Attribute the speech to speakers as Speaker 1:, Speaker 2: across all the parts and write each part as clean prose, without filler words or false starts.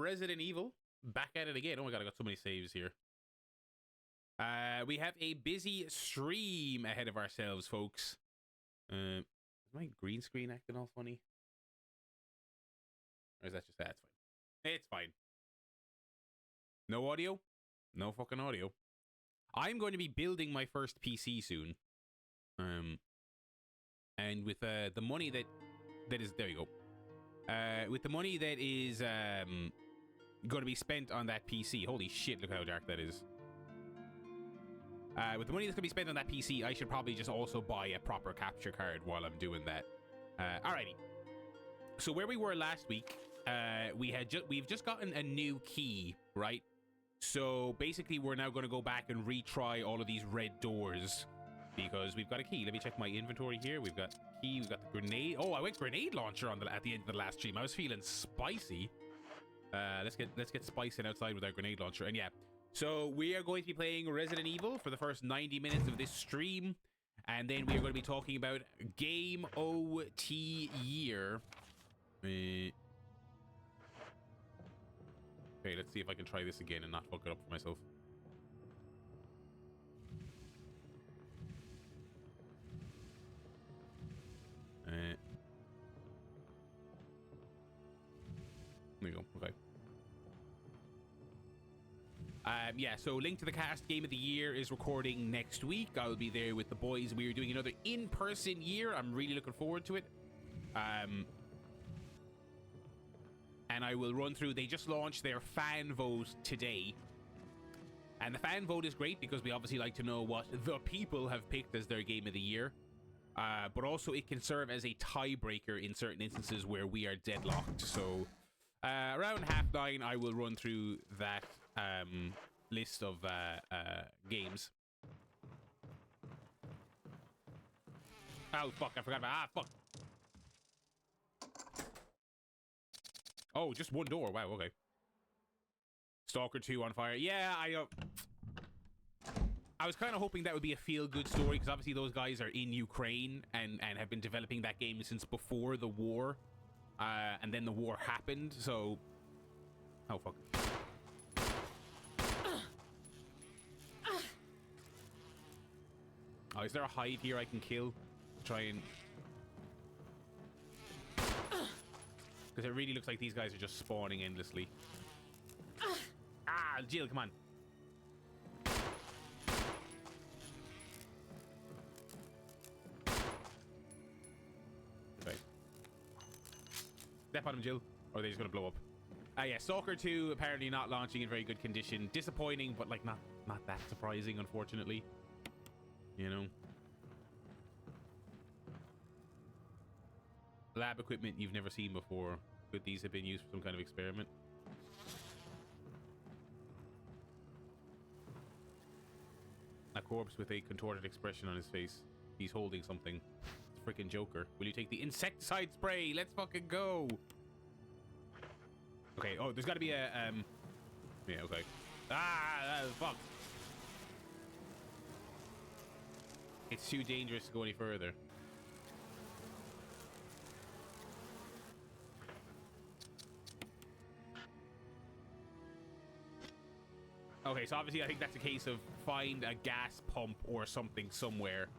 Speaker 1: Resident Evil. Back at it again. Oh my god, I got so many saves here. We have a busy stream ahead of ourselves, folks. Is my green screen acting all funny? Or is that just that? It's fine. It's fine. No audio? No fucking audio. I'm going to be building my first PC soon. And with the money that is, there you go. With the money that is going to be spent on that PC. Holy shit, look how dark that is. With the money that's going to be spent on that PC, I should probably just also buy a proper capture card while I'm doing that. Alrighty. So where we were last week, we've just gotten a new key, right? So basically, we're now going to go back and retry all of these red doors because we've got a key. Let me check my inventory here. We've got key. We've got the grenade. Oh, I went grenade launcher on at the end of the last stream. I was feeling spicy. Let's get spicing outside with our grenade launcher. And yeah, so we are going to be playing Resident Evil for the first 90 minutes of this stream, and then we are going to be talking about Game OT Year. Okay, let's see if I can try this again and not fuck it up for myself. There you go. Okay. Yeah, so Link to the Cast Game of the Year is recording next week. I'll be there with the boys. We are doing another in-person year. I'm really looking forward to it. And I will run through. They just launched their fan vote today. And the fan vote is great because we obviously like to know what the people have picked as their game of the year. But also it can serve as a tiebreaker in certain instances where we are deadlocked. So around 9:30, I will run through that list of games. Oh, fuck. I forgot about... fuck. Oh, just one door. Wow, okay. Stalker 2 on fire. Yeah, I was kind of hoping that would be a feel-good story, because obviously those guys are in Ukraine and have been developing that game since before the war. And then the war happened, so... Oh, fuck. Oh, is there a hide here I can kill? Try and... Because it really looks like these guys are just spawning endlessly. Ah, Jill, come on. Okay. Step on him, Jill. Or are they just going to blow up? Yeah, Stalker 2 apparently not launching in very good condition. Disappointing, but like not that surprising, unfortunately. You know? Lab equipment you've never seen before. Could these have been used for some kind of experiment? A corpse with a contorted expression on his face. He's holding something. It's a freaking Joker. Will you take the insecticide spray? Let's fucking go. Okay, oh, there's got to be a... Yeah, okay. Ah, fuck. It's too dangerous to go any further. Okay, so obviously I think that's a case of find a gas pump or something somewhere.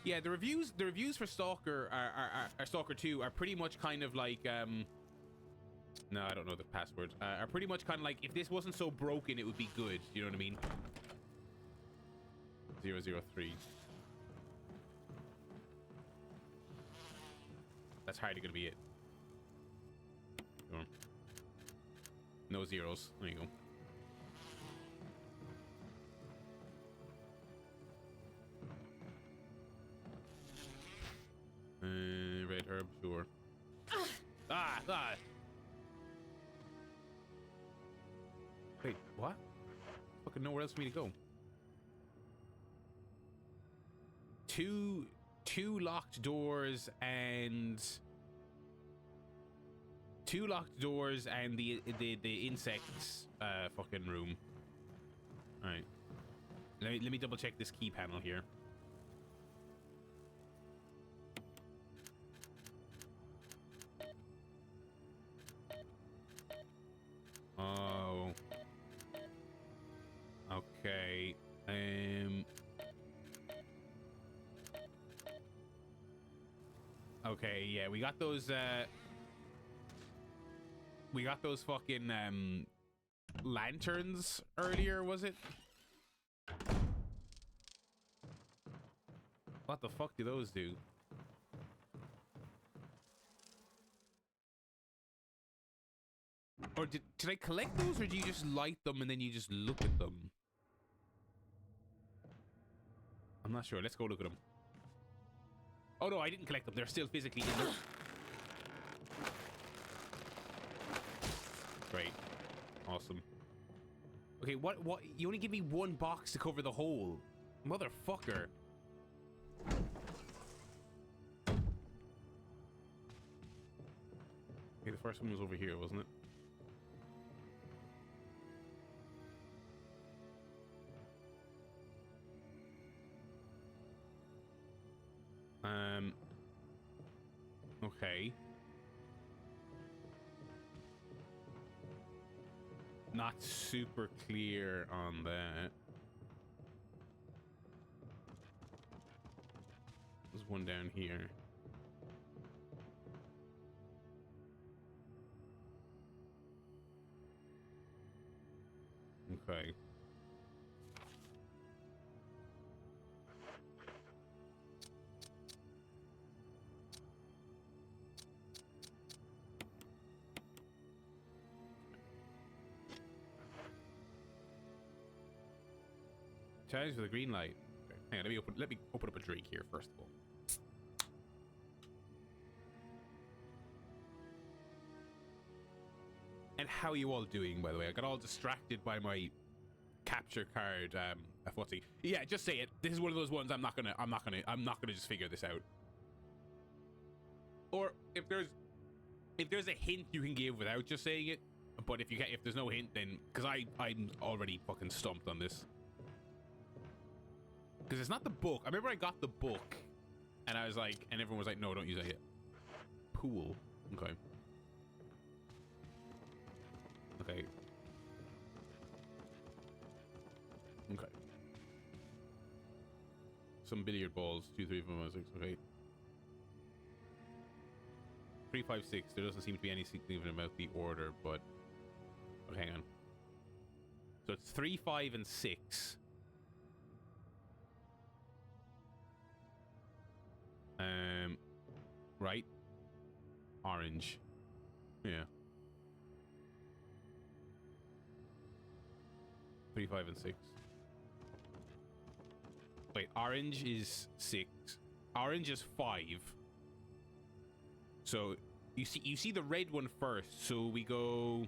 Speaker 1: Yeah, the reviews for Stalker are Stalker 2 are pretty much kind of like no, I don't know the password. Are pretty much kind of like, if this wasn't so broken, it would be good. You know what I mean? 003. That's hardly gonna be it. Come on. No zeros. There you go. Red herb, sure. Ah! Wait, what? Fucking nowhere else for me to go. Two locked doors and... Two locked doors and the insects fucking room. All right. Let me double check this key panel here. Okay, yeah, we got those fucking lanterns earlier, was it? What the fuck do those do? Or did I collect those, or do you just light them and then you just look at them? I'm not sure. Let's go look at them. Oh no, I didn't collect them. They're still physically in there. Great. Awesome. Okay, what? You only give me one box to cover the whole. Motherfucker. Okay, the first one was over here, wasn't it? Okay. Not super clear on that. There's one down here. Okay. Challenge with a green light. Okay. Hang on, let me open up a drink here first of all. And how are you all doing, by the way? I got all distracted by my capture card FWTC. Yeah, just say it. This is one of those ones I'm not gonna just figure this out. Or if there's a hint you can give without just saying it, but if there's no hint, then because I'm already fucking stumped on this. Because it's not the book. I remember I got the book, and I was like, and everyone was like, no, don't use that yet. Pool. Okay. Okay. Okay. Some billiard balls. 2, 3, 4, 5, 6. Okay. 3, 5, 6. There doesn't seem to be anything even about the order, but okay, hang on. So it's 3, 5, and 6. Right. Orange. Yeah. 3, 5, and 6. Wait, orange is 6. Orange is 5. So you see the red one first. So we go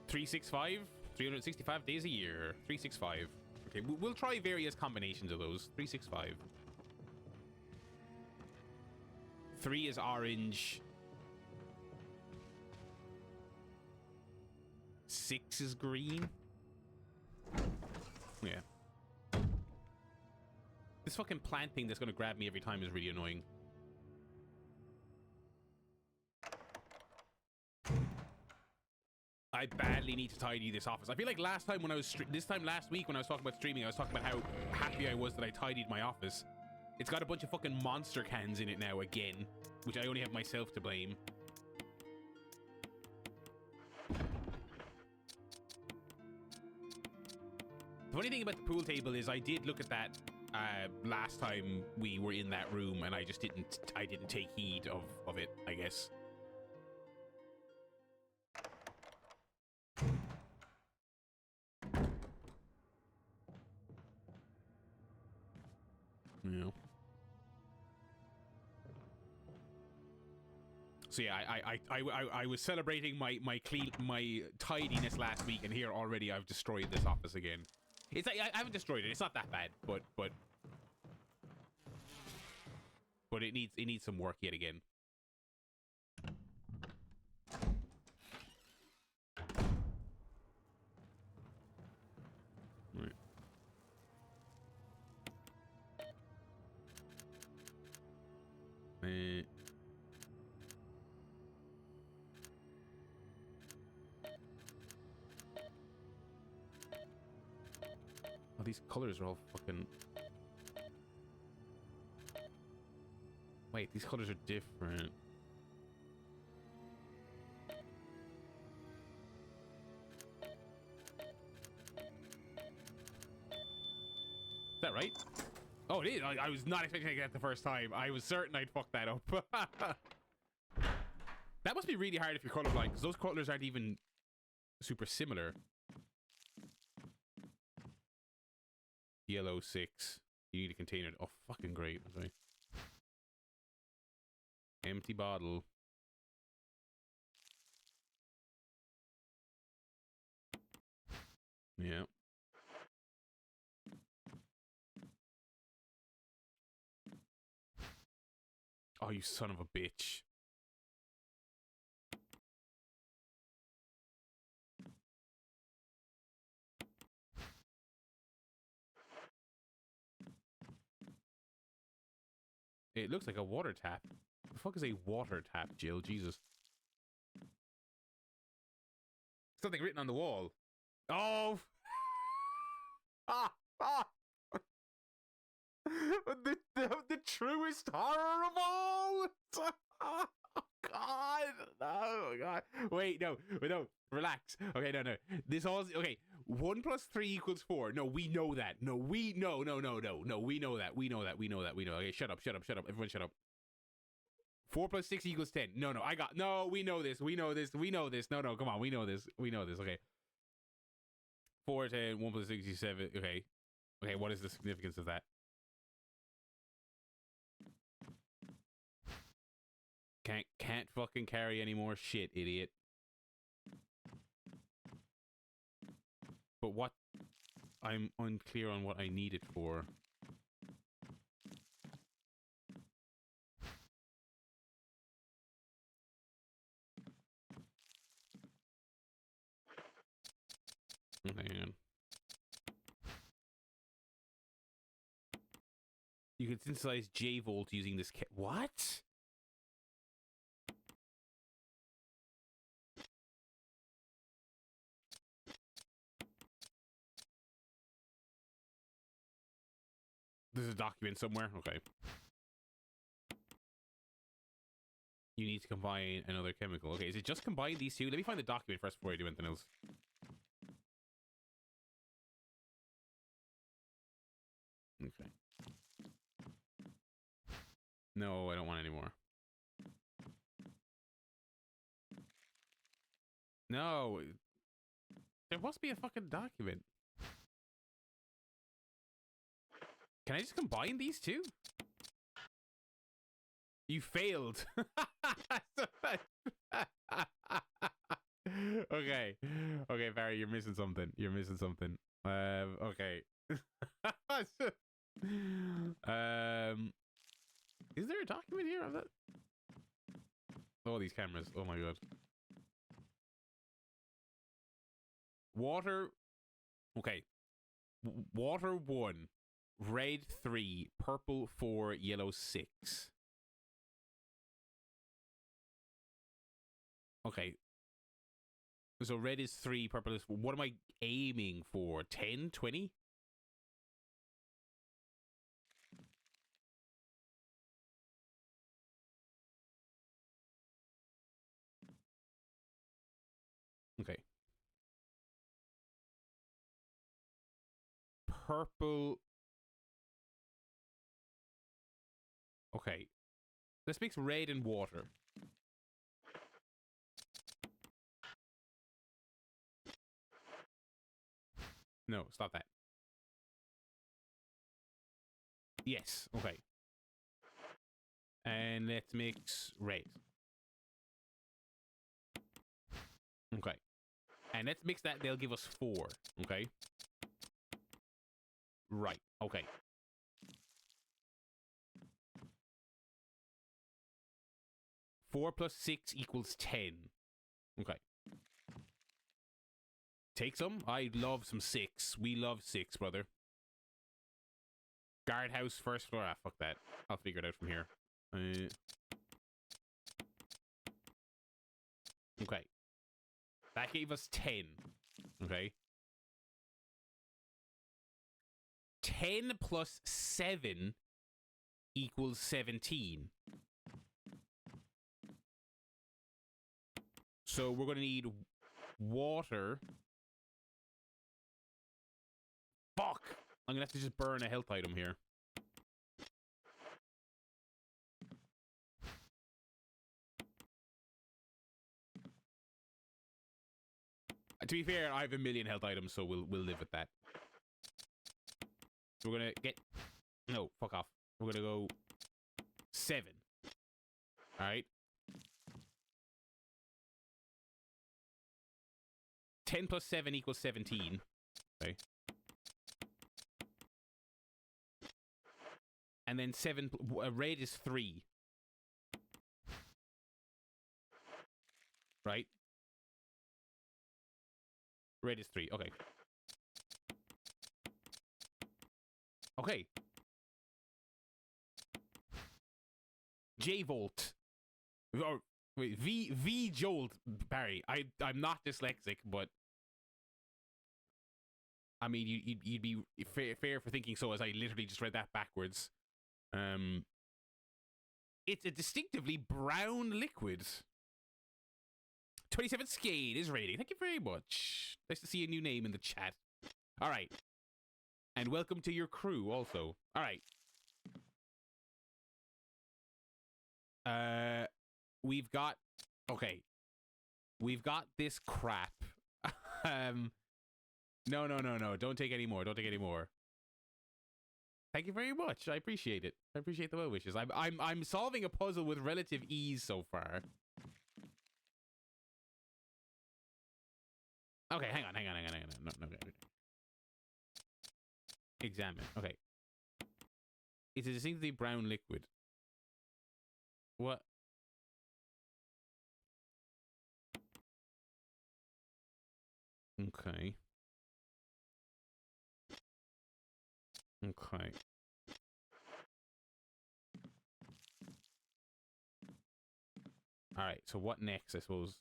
Speaker 1: 365, 365 days a year. 365. Okay, we'll try various combinations of those. 365. 3 is orange. 6 is green. Yeah. This fucking plant thing that's gonna grab me every time is really annoying. I badly need to tidy this office. I feel like last time when I was last week when I was talking about streaming, I was talking about how happy I was that I tidied my office. It's got a bunch of fucking monster cans in it now again, which I only have myself to blame. The funny thing about the pool table is I did look at that last time we were in that room, and I didn't take heed of it, I guess. Yeah. So yeah, I was celebrating my tidiness last week, and here already I've destroyed this office again. It's like I haven't destroyed it. It's not that bad, but it needs some work yet again. Right. Oh, these colors are all fucking... Wait, these colors are different. Is that right? Oh, it is. I was not expecting to get that the first time. I was certain I'd fuck that up. That must be really hard if you're colorblind, because those colors aren't even super similar. Yellow 6. You need a container. Oh, fucking great. Okay. Empty bottle. Yeah. Oh, you son of a bitch. It looks like a water tap. The fuck is a water tap, Jill? Jesus. Something written on the wall. Oh! Ah! Ah! the truest horror of all! Oh, God! Oh, God. Wait, no. Relax. Okay, no. This all... Okay. 1 plus 3 equals 4. No, we know that. No. We know that. Okay, shut up. Everyone shut up. 4 plus 6 equals 10. No, we know this. No, come on. We know this. Okay. 4, 10, 1 plus 67. Okay. Okay, what is the significance of that? Can't fucking carry any more shit, idiot. But what? I'm unclear on what I need it for. Hang on. You can synthesize J-Volt using this what? There's a document somewhere. Okay. You need to combine another chemical. Okay, is it just combine these two? Let me find the document first before I do anything else. Okay. No, I don't want any more. No. There must be a fucking document. Can I just combine these two? You failed. Okay. Okay, Barry, you're missing something. Okay. Is there a document here of that? Oh, these cameras. Oh my god. Water. Okay. Water 1, red 3, purple 4, yellow 6. Okay. So red is 3, purple is 4. What am I aiming for? 10, 20? Okay. Purple. Okay. Let's mix red and water. No, stop that. Yes, okay. And let's mix red. Okay. And let's mix that. They'll give us 4. Okay. Right. Okay. Four plus 6 equals 10. Okay. Take some. I love some 6. We love 6, brother. Guardhouse, first floor. Ah, fuck that. I'll figure it out from here. Okay. That gave us 10. Okay. 10 plus 7 equals 17. So we're going to need water. Fuck! I'm going to have to just burn a health item here. To be fair, I have 1,000,000 health items, so we'll live with that. So we're gonna get... No, fuck off. We're gonna go 7. Alright. 10 plus 7 equals 17. Okay. And then 7... red is 3. Right? Red is 3. Okay. Okay. J-Volt. Or, wait, V-Jolt, Barry. I'm not dyslexic, but... I mean, you'd be fair for thinking so, as I literally just read that backwards. It's a distinctively brown liquid. 27 Skate is rating. Thank you very much. Nice to see a new name in the chat. All right. And welcome to your crew also. All right. We've got... Okay. We've got this crap. No. Don't take any more. Don't take any more. Thank you very much. I appreciate it. I appreciate the well wishes. I'm solving a puzzle with relative ease so far. Okay, hang on. No. Examine. Okay. It's a distinctly brown liquid. What? Okay. Okay. All right. So what next? I suppose.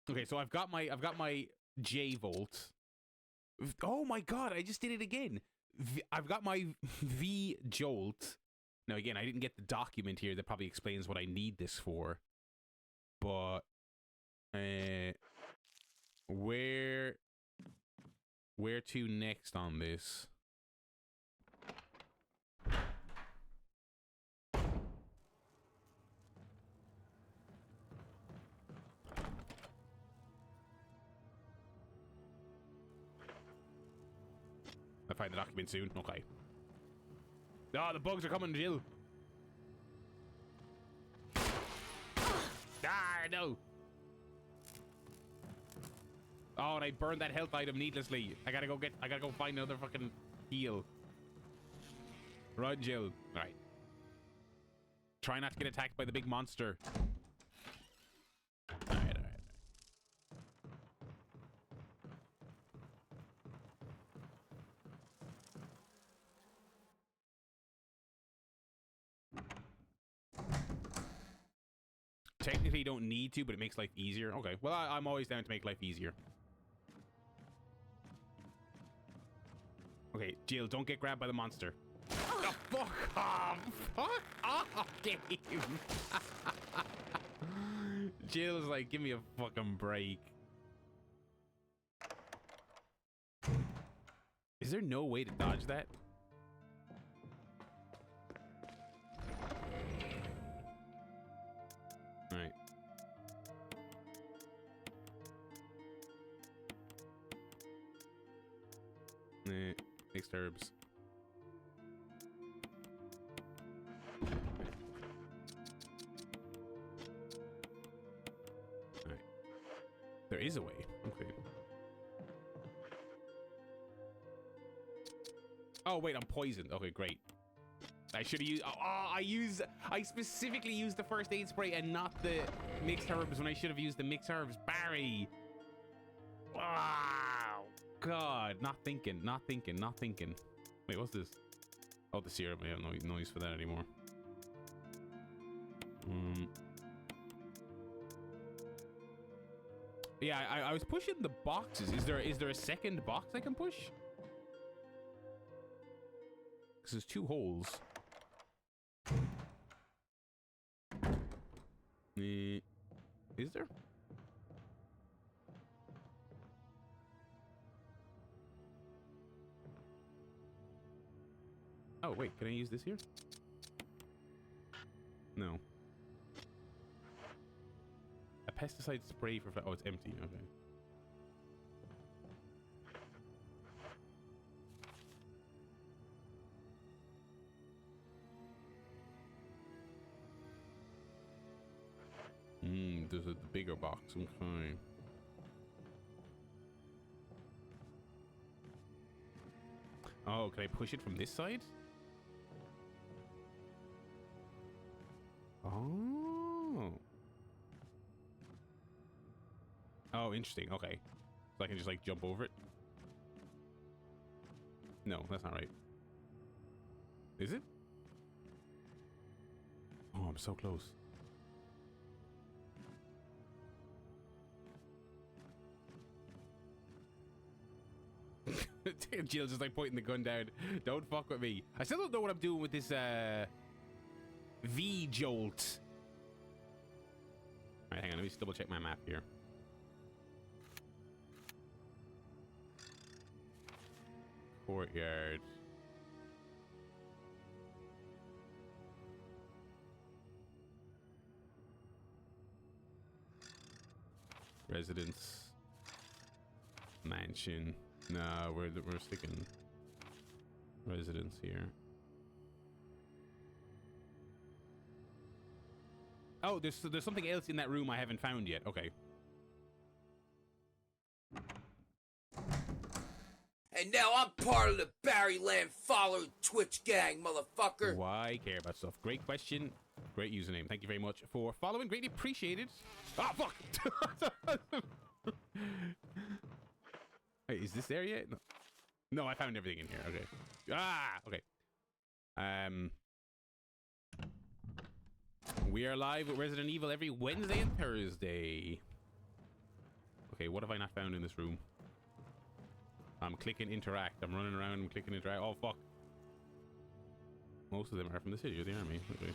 Speaker 1: Okay. So I've got my J-Volt. Oh my god! I just did it again. I've got my V-Jolt. Now again, I didn't get the document here that probably explains what I need this for. But where to next on this? I'll find the document soon. Okay. Oh, the bugs are coming, Jill. Ah, no. Oh, and I burned that health item needlessly. I gotta go find another fucking heal. Run, Jill. All right. Try not to get attacked by the big monster. All right. Technically, you don't need to, but it makes life easier. Okay. Well, I'm always down to make life easier. Okay, Jill, don't get grabbed by the monster. Oh, fuck off! Fuck off, game! Jill's like, give me a fucking break. Is there no way to dodge that? Alright. Mixed herbs. Alright. There is a way. Okay. Oh, wait, I'm poisoned. Okay, great. I should have used... I specifically used the first aid spray and not the mixed herbs when I should have used the mixed herbs. Barry! Wow! God, not thinking. Wait, what's this? Oh, the syrup. I have no use for that anymore. Yeah, I was pushing the boxes. Is there a second box I can push? Because there's 2 holes. Is there? Oh, wait, can I use this here? No. A pesticide spray for... Oh, it's empty. Okay. There's a bigger box. Okay. Oh, can I push it from this side? Oh. Oh, interesting. Okay. So I can just like jump over it? No, that's not right. Is it? Oh, I'm so close. Jill's just like pointing the gun down. Don't fuck with me. I still don't know what I'm doing with this V-jolt. Alright, hang on. Let me just double check my map here. Courtyard. Residence. Mansion. No, we're sticking residence here. Oh, there's something else in that room I haven't found yet. Okay.
Speaker 2: And now I'm part of the Barryland follow Twitch gang, motherfucker.
Speaker 1: Why care about stuff? Great question. Great username. Thank you very much for following. Greatly appreciated. Ah, fuck! Wait, is this there yet? No. No, I found everything in here. Okay. Ah, okay. We are live with Resident Evil every Wednesday and Thursday. Okay, what have I not found in this room? I'm clicking interact. I'm running around and clicking interact. Oh, fuck. Most of them are from the city or the army. Okay.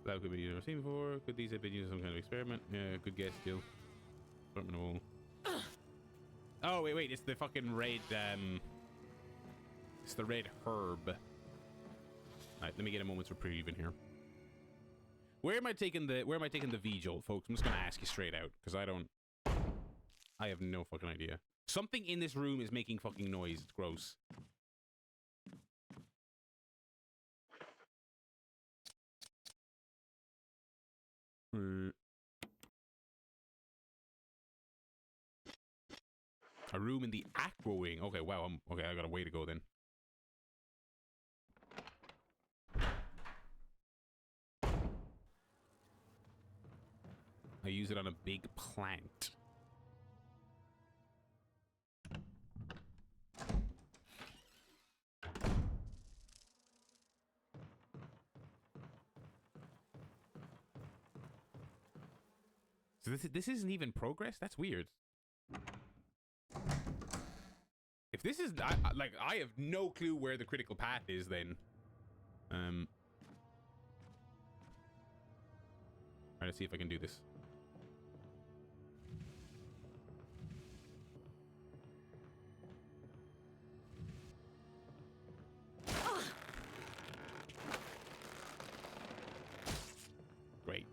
Speaker 1: That could be you've never seen before. Could these have been used in some kind of experiment? Yeah, good guess, Jill. Oh, wait. It's the fucking red, it's the red herb. Alright, let me get a moment's reprieve in here. Where am I taking the V-jolt, folks? I'm just gonna ask you straight out, because I have no fucking idea. Something in this room is making fucking noise. It's gross. A room in the aqua wing. Okay, wow. Okay, I got a way to go then. I use it on a big plant. So this isn't even progress? That's weird. If this is like, I have no clue where the critical path is then. Alright, let's see if I can do this. Great.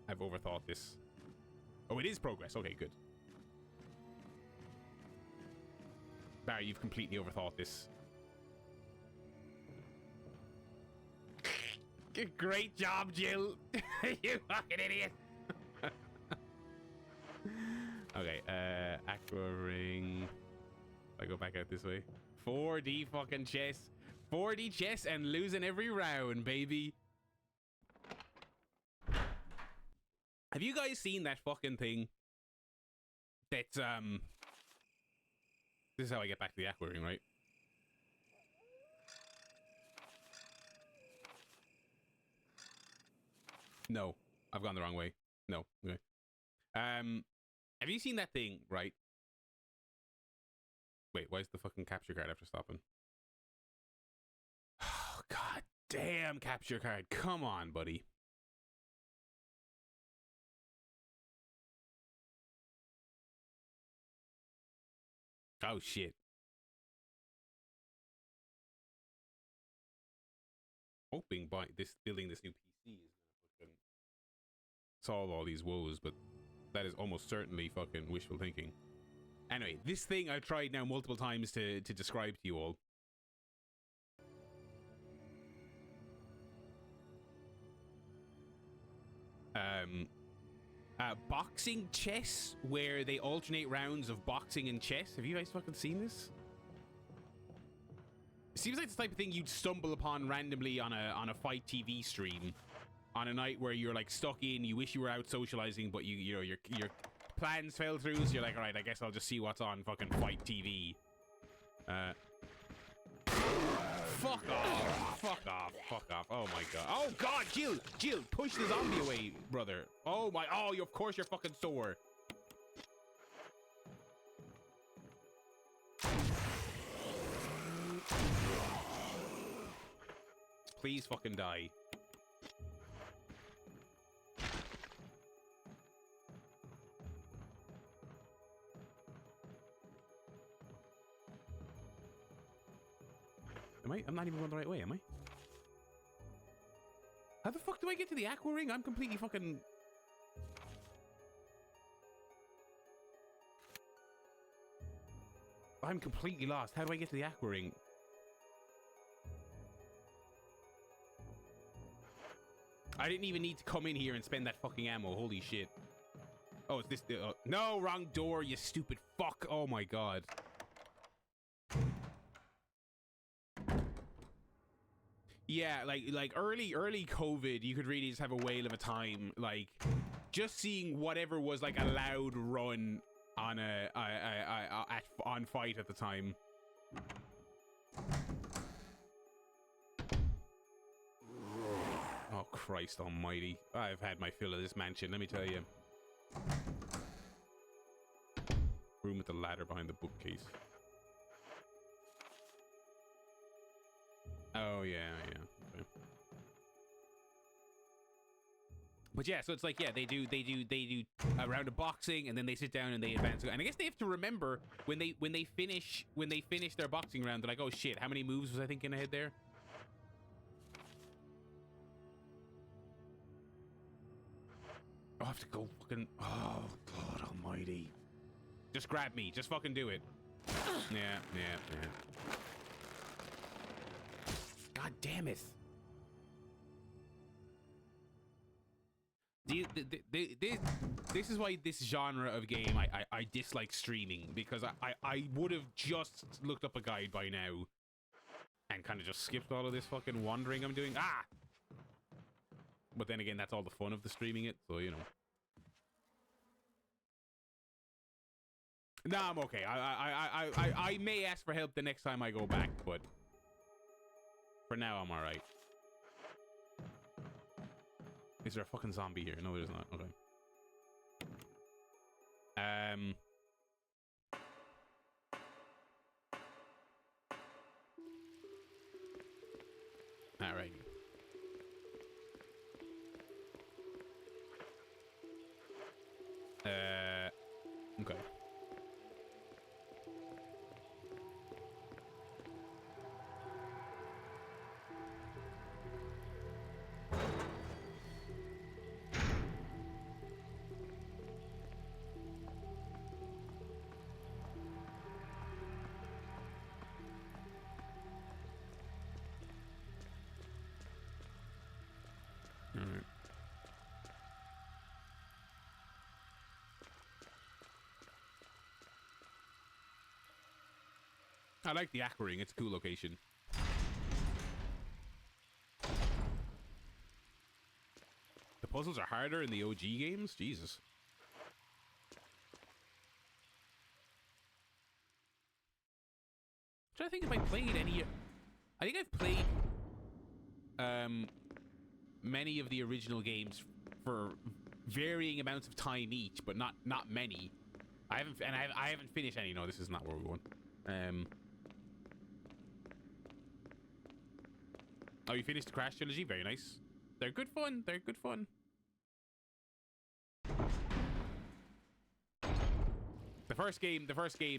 Speaker 1: I've overthought this. Oh, it is progress. Okay, good. Barry, you've completely overthought this. Great job, Jill. You fucking idiot. Okay, aqua ring. I go back out this way. 4D fucking chess. 4D chess and losing every round, baby. Have you guys seen that fucking thing? That's, this is how I get back to the aqua ring, right? No, I've gone the wrong way. No. Okay. Have you seen that thing, right? Wait, why is the fucking capture card after stopping? damn capture card. Come on, buddy. Oh, shit. Hoping by building this new PC is gonna fucking solve all these woes, but that is almost certainly fucking wishful thinking. Anyway, this thing I've tried now multiple times to describe to you all. Boxing chess, where they alternate rounds of boxing and chess. Have you guys fucking seen this? It seems like the type of thing you'd stumble upon randomly on a fight TV stream on a night where you're like stuck in. You wish you were out socializing, but you know your plans fell through. So you're like, all right, I guess I'll just see what's on fucking fight TV. Fuck off! Fuck off! Fuck off! Oh my god! Oh god! Jill, push the zombie away, brother! Oh my! Oh, of course you're fucking sore. Please fucking die. Am I? I'm not even going the right way, am I? How the fuck do I get to the aqua ring? I'm completely fucking... I'm completely lost. How do I get to the aqua ring? I didn't even need to come in here and spend that fucking ammo. Holy shit. Oh, it's this... no, wrong door, you stupid fuck. Oh my god. Yeah, like early COVID, you could really just have a whale of a time. Like, just seeing whatever was like a loud run on on fight at the time. Oh Christ Almighty! I've had my fill of this mansion. Let me tell you. Room with the ladder behind the bookcase. Oh yeah. Okay. But yeah, so it's like, yeah, they do a round of boxing, and then they sit down and they advance. And I guess they have to remember when they finish their boxing round, they're like, oh shit, how many moves was I thinking ahead there? I have to go fucking... Oh God Almighty! Just grab me. Just fucking do it. Yeah. God damn it. This is why this genre of game I dislike streaming, because I would have just looked up a guide by now and kind of just skipped all of this fucking wandering I'm doing. But then again, that's all the fun of the streaming it, so you know. Nah, I'm okay. I may ask for help the next time I go back, but for now I'm alright. Is there a fucking zombie here? No, there's not. Okay. Alright. Okay. I like the aqua ring. It's a cool location. The puzzles are harder in the OG games? Jesus. I'm trying to think if I played any... I think I've played many of the original games for varying amounts of time each, but not many. I haven't finished any. No, this is not where we're going. Oh, you finished the Crash trilogy? Very nice. They're good fun. They're good fun. The first game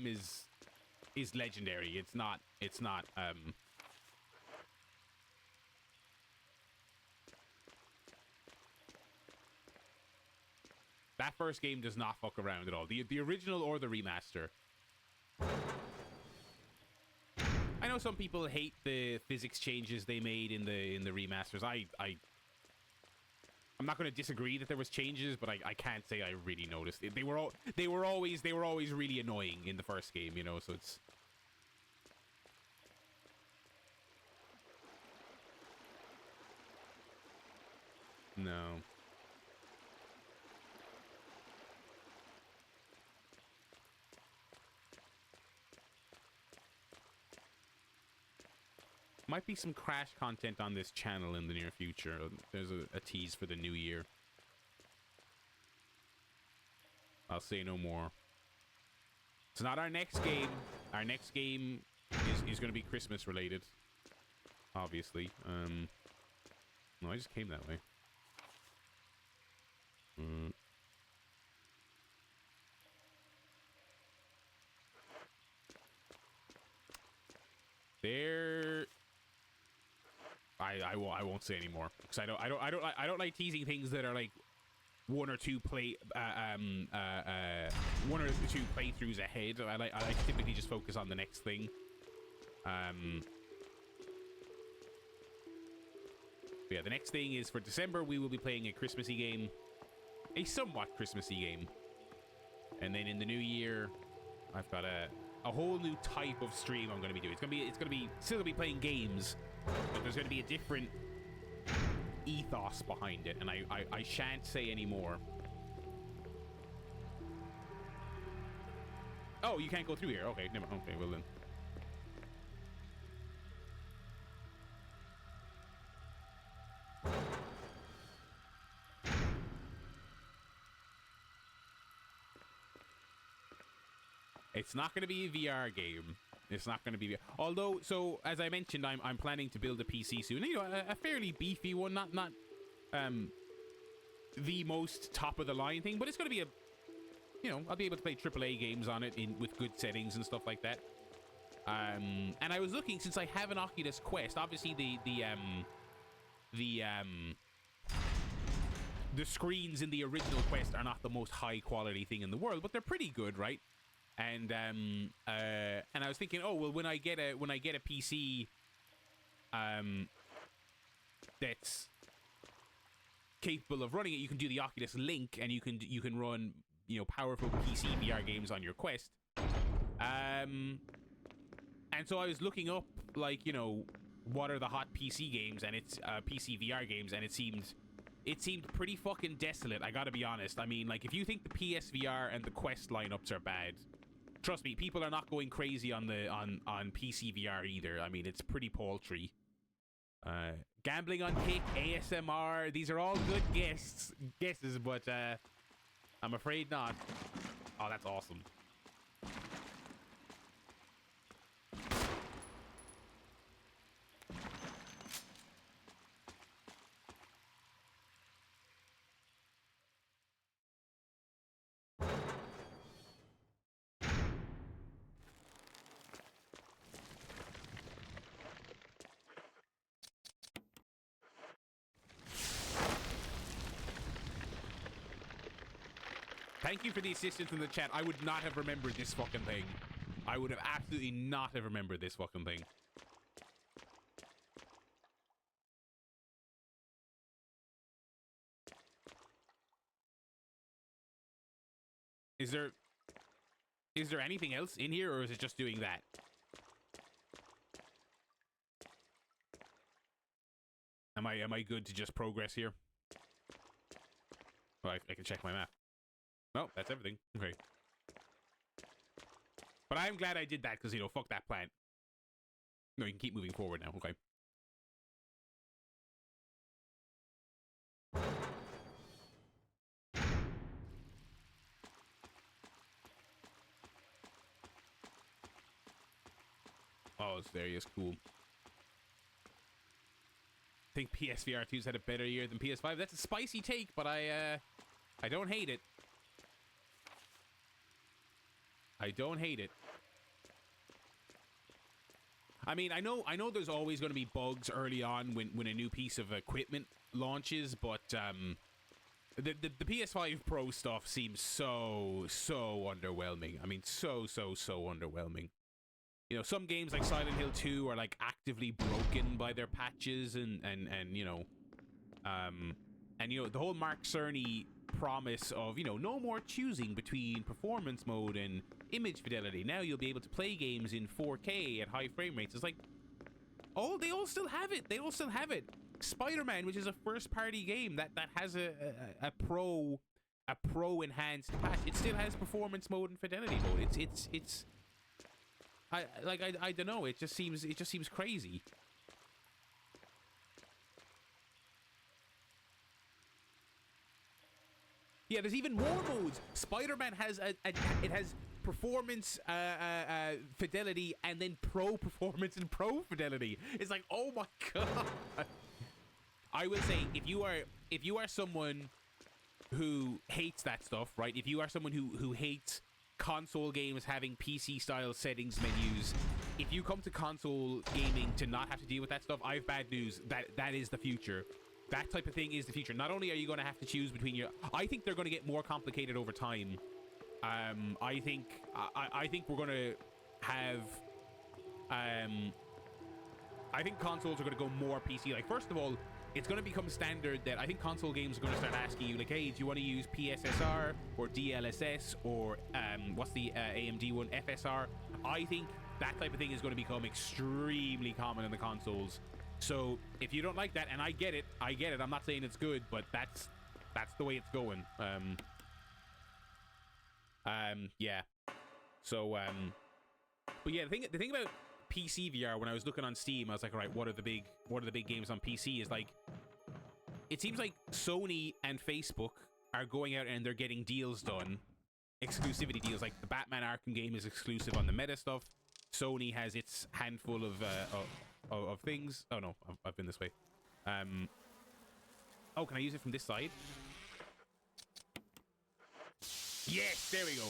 Speaker 1: is legendary. It's not that first game does not fuck around at all. The original or the remaster. I know some people hate the physics changes they made in the remasters. I'm not going to disagree that there was changes, but I can't say I really noticed it. They were always really annoying in the first game, you know. So it's no. Might be some Crash content on this channel in the near future. There's a tease for the new year. I'll say no more. It's not our next game. Our next game is going to be Christmas related. Obviously. No, I just came that way. There. I won't say anymore because I don't like teasing things that are like one or two playthroughs ahead. I like typically just focus on the next thing. Yeah, the next thing is for December. We will be playing a Christmassy game, a somewhat Christmassy game, and then in the new year, I've got a whole new type of stream I'm going to be doing. It's going to be still be playing games, but there's going to be a different ethos behind it, and I shan't say any more. Oh, you can't go through here. Okay, never. Okay, well then. It's not going to be a VR game. It's not going to be. Although, so as I mentioned, I'm planning to build a PC soon. You know, a fairly beefy one, not the most top of the line thing, but it's going to be a. You know, I'll be able to play AAA games on it with good settings and stuff like that. And I was looking, since I have an Oculus Quest. Obviously, the screens in the original Quest are not the most high quality thing in the world, but they're pretty good, right? And I was thinking, oh well, when I get a PC that's capable of running it, you can do the Oculus Link, and you can run, you know, powerful PC VR games on your Quest. And so I was looking up, like, you know, what are the hot PC games, and it's PC VR games, and it seemed pretty fucking desolate. I gotta be honest. I mean, like, if you think the PSVR and the Quest lineups are bad, trust me, people are not going crazy on PC VR either. I mean, it's pretty paltry. Gambling on Kick, ASMR, these are all good guesses, but I'm afraid not. Oh, that's awesome. Thank you for the assistance in the chat. I would not have remembered this fucking thing. I would have absolutely not have remembered this fucking thing. Is there anything else in here, or is it just doing that? Am I good to just progress here? Well, I can check my map. No, that's everything. Okay. But I'm glad I did that, because, you know, fuck that plant. No, you can keep moving forward now. Okay. Oh, this area is cool. think PSVR 2's had a better year than PS5. That's a spicy take, but I don't hate it. I don't hate it. I mean, I know there's always going to be bugs early on when a new piece of equipment launches, but the PS5 Pro stuff seems so underwhelming. I mean, so underwhelming. You know, some games like Silent Hill 2 are like actively broken by their patches and you know, the whole Mark Cerny promise of, you know, no more choosing between performance mode and image fidelity. Now you'll be able to play games in 4K at high frame rates. It's like, oh, they all still have it. They all still have it. Spider-Man, which is a first-party game that has a pro enhanced patch, it still has performance mode and fidelity mode. It's I don't know. It just seems crazy. Yeah, there's even more modes. Spider-Man has it has performance fidelity and then pro performance and pro fidelity. It's like, oh my god. I will say, if you are someone who hates that stuff, right? If you are someone who hates console games having PC style settings menus, if you come to console gaming to not have to deal with that stuff, I have bad news. That is the future. That type of thing is the future. Not only are you going to have to choose between your, I think they're going to get more complicated over time. I think we're going to have, I think consoles are going to go more PC. Like, first of all, it's going to become standard that I think console games are going to start asking you, like, hey, do you want to use PSSR or DLSS or what's the AMD one, FSR? I think that type of thing is going to become extremely common in the consoles. So if you don't like that, and I get it, I'm not saying it's good, but that's the way it's going. Yeah. So but yeah, the thing about PC VR, when I was looking on Steam, I was like, all right, what are the big games on PC? Is like, it seems like Sony and Facebook are going out and they're getting deals done, exclusivity deals. Like the Batman Arkham game is exclusive on the Meta stuff. Sony has its handful of things. Oh no, I've been this way. Oh, can I use it from this side? Yes, there we go.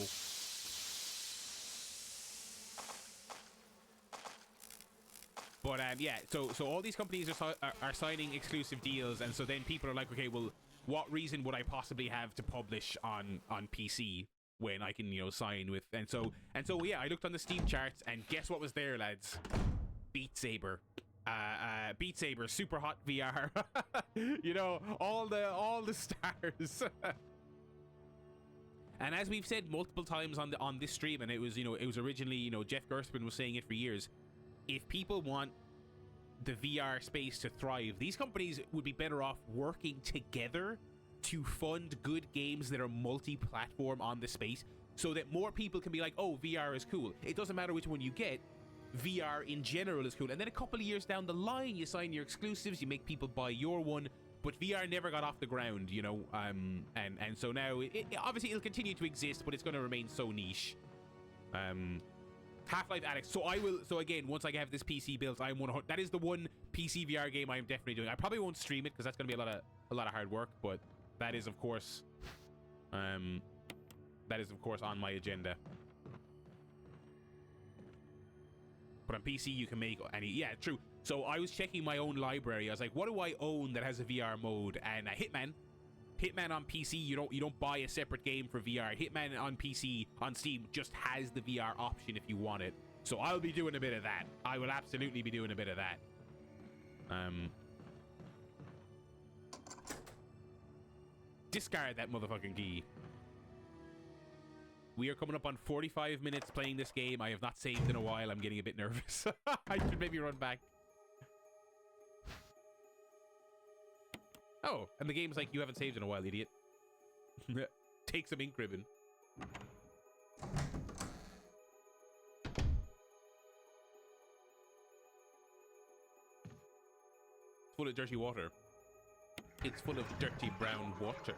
Speaker 1: But yeah, so all these companies are signing exclusive deals, and so then people are like, okay, well, what reason would I possibly have to publish on PC when I can, you know, sign with? And so yeah, I looked on the Steam charts, and guess what was there, lads? Beat Saber. Beat Saber, super hot VR. You know, all the stars. And as we've said multiple times on this stream, and it was originally, you know, Jeff Gerstmann was saying it for years. If people want the VR space to thrive, these companies would be better off working together to fund good games that are multi-platform on the space, so that more people can be like, oh, VR is cool. It doesn't matter which one you get. VR in general is cool. And then a couple of years down the line, you sign your exclusives, you make people buy your one, but VR never got off the ground, you know. And so now, obviously it'll continue to exist, but it's going to remain so niche. Half-Life Alyx. So again, once I have this PC built, that is the one PC VR game I'm definitely doing. I probably won't stream it because that's going to be a lot of hard work, but that is of course on my agenda. But on PC you can make any. Yeah, true. So I was checking my own library. I was like, what do I own that has a VR mode? And Hitman on PC, you don't buy a separate game for VR. Hitman on PC on Steam just has the VR option if you want it. So I'll be doing a bit of that. I will absolutely be doing a bit of that. Discard that motherfucking key. We are coming up on 45 minutes playing this game. I have not saved in a while. I'm getting a bit nervous. I should maybe run back. Oh, and the game's like, you haven't saved in a while, idiot. Take some ink ribbon. It's full of dirty water. It's full of dirty brown water.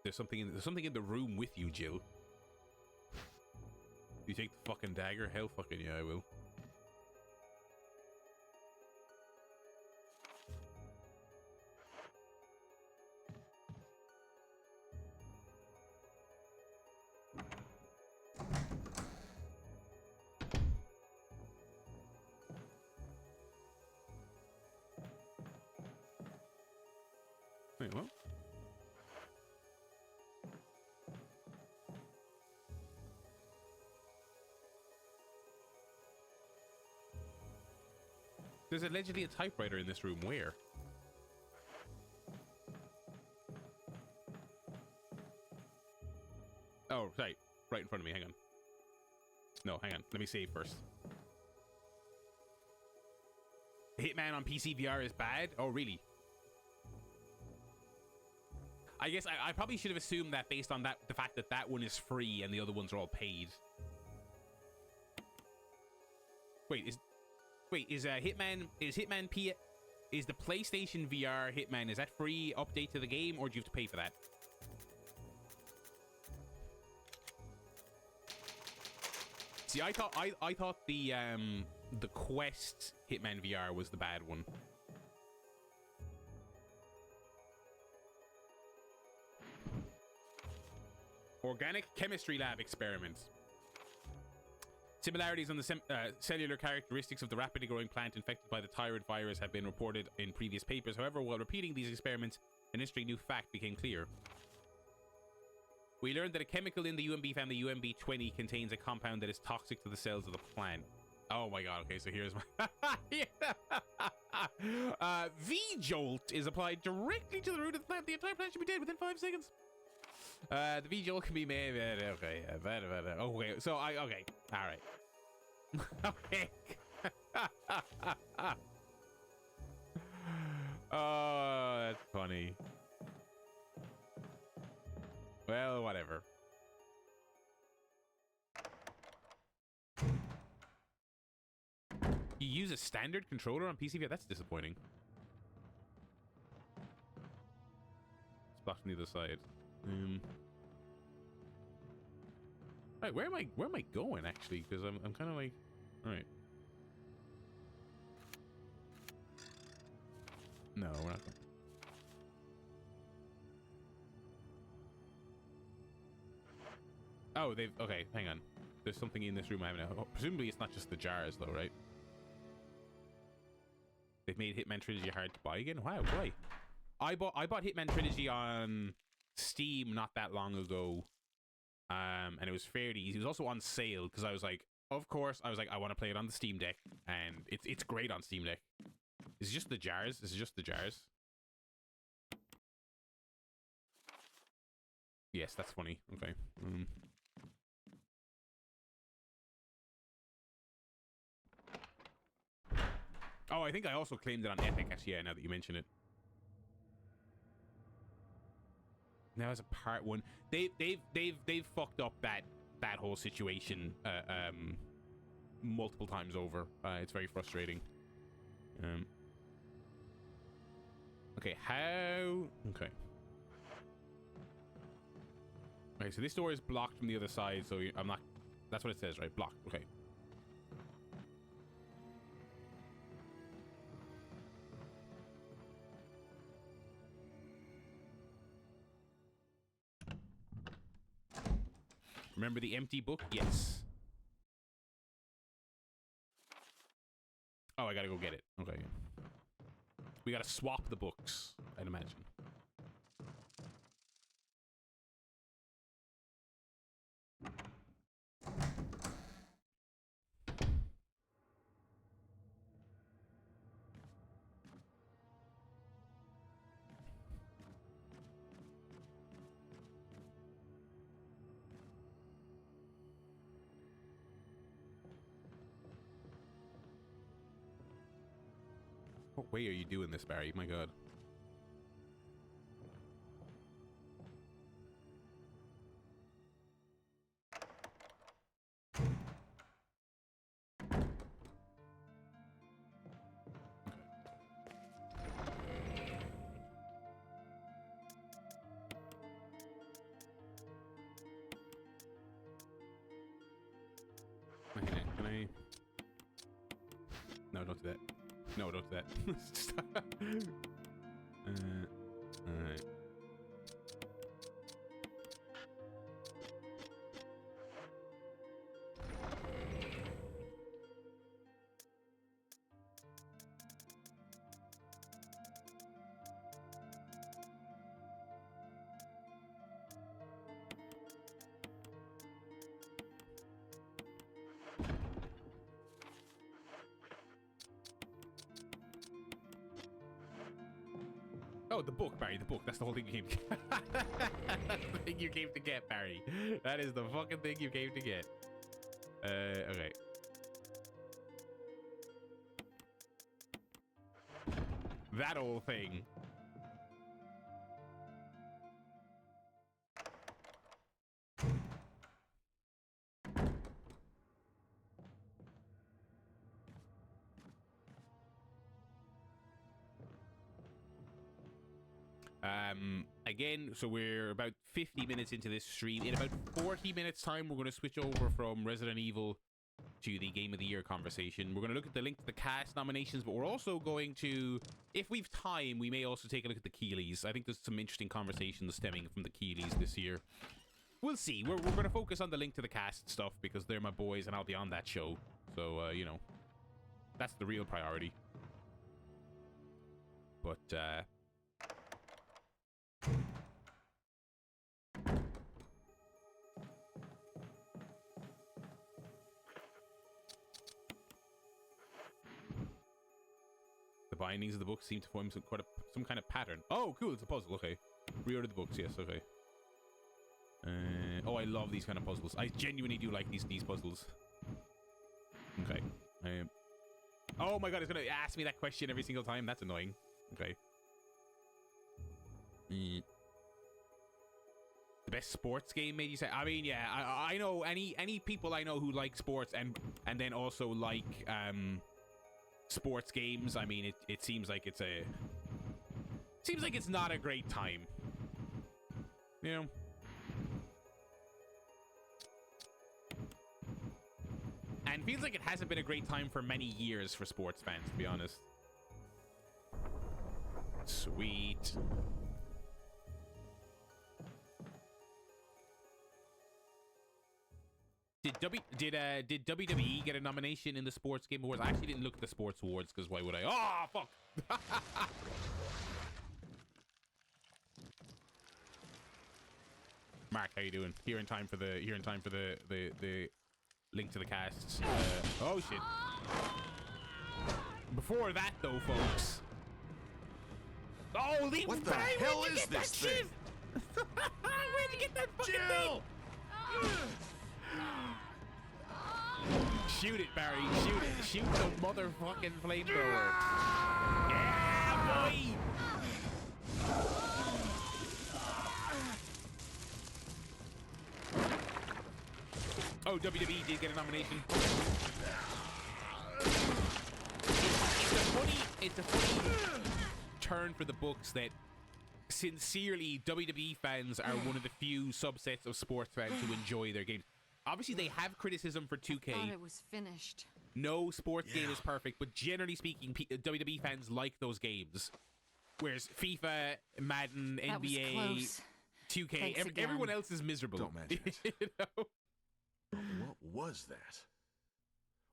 Speaker 1: There's something in the room with you, Jill. You take the fucking dagger? Hell fucking yeah, I will. Wait, what? There's allegedly a typewriter in this room. Where? Oh, right. Right in front of me. Hang on. No, hang on. Let me save first. Hitman on PC VR is bad? Oh, really? I guess I probably should have assumed that based on the fact that that one is free and the other ones are all paid. Wait, is the PlayStation VR Hitman, is that free update to the game, or do you have to pay for that? See, I thought the Quest Hitman VR was the bad one. Organic chemistry lab experiments. Similarities on the cellular characteristics of the rapidly growing plant infected by the tyrant virus have been reported in previous papers. However, while repeating these experiments, an interesting new fact became clear. We learned that a chemical in the UMB family, UMB20, contains a compound that is toxic to the cells of the plant. Oh my god, okay, so here's my... V-Jolt is applied directly to the root of the plant. The entire plant should be dead within 5 seconds. The V-Jolt can be made... Okay, okay, so okay, alright. Okay. Oh, that's funny. Well, whatever. You use a standard controller on PC? Yeah, that's disappointing. It's blocked on the other side. Right, where am I going actually? Because I'm kind of like, all right. No, we're not going. Oh, okay, hang on. There's something in this room I haven't... Oh, presumably it's not just the jars though, right? They've made Hitman Trilogy hard to buy again? Wow, why? I bought Hitman Trilogy on Steam not that long ago. And it was fairly easy. It was also on sale because I was like, of course, I was like, I want to play it on the Steam Deck, and it's great on Steam Deck. Is it just the jars? Is it just the jars? Yes, that's funny. Okay. Oh, I think I also claimed it on Epic. Actually, yeah, now that you mention it. Now as a part one, they've fucked up that whole situation multiple times over. It's very frustrating. Okay, how? Okay. Okay, so this door is blocked from the other side, so I'm not... That's what it says, right? Blocked. Okay. Remember the empty book? Yes. Oh, I gotta go get it. Okay. We gotta swap the books, I'd imagine. What way are you doing this, Barry? My god. Okay. No, don't do that. No, don't do that. Stop. Alright. Oh, the book, Barry, the book. That's the whole thing you came to get. That's the thing you came to get, Barry. That is the fucking thing you came to get. Okay. That old thing. Again, so we're about 50 minutes into this stream. In about 40 minutes time, we're going to switch over from Resident Evil to the Game of the Year conversation. We're going to look at the link to the cast nominations, but we're also going to, if we've time, we may also take a look at the Keeleys. I think there's some interesting conversations stemming from the Keeleys this year. We'll see. We're going to focus on the link to the cast stuff because they're my boys and I'll be on that show. So, you know, that's the real priority. But, the bindings of the book seem to form some kind of pattern. Oh, cool. It's a puzzle. Okay. Reorder the books. Yes. Okay. Oh, I love these kind of puzzles. I genuinely do like these puzzles. Okay. Oh my god, it's gonna ask me that question every single time. That's annoying. Okay. The best sports game, made you say? I mean, yeah, I know any people I know who like sports and then also like sports games. I mean, it seems like it's not a great time. You know. And feels like it hasn't been a great time for many years for sports fans, to be honest. Sweet. Did WWE get a nomination in the Sports Game Awards? I actually didn't look at the Sports Awards because why would I? Oh, fuck! Mark, how you doing? Here in time for the link to the casts. Oh shit! Before that, though, folks. Oh,
Speaker 3: what the hell is this thing?
Speaker 1: Where'd you get that fucking
Speaker 3: Jill!
Speaker 1: thing? Shoot it, Barry. Shoot it. Shoot the motherfucking flamethrower. Yeah, boy! Oh, WWE did get a nomination. It's a funny turn for the books that sincerely WWE fans are one of the few subsets of sports fans who enjoy their games. Obviously, they have criticism for 2K.
Speaker 4: I thought it was finished.
Speaker 1: No sports game is perfect, but generally speaking, WWE fans like those games. Whereas FIFA, Madden,
Speaker 4: That was
Speaker 1: NBA,
Speaker 4: close.
Speaker 1: 2K,
Speaker 4: Thanks again.
Speaker 1: everyone else is miserable.
Speaker 3: Don't mention it.
Speaker 1: You know?
Speaker 3: What was that?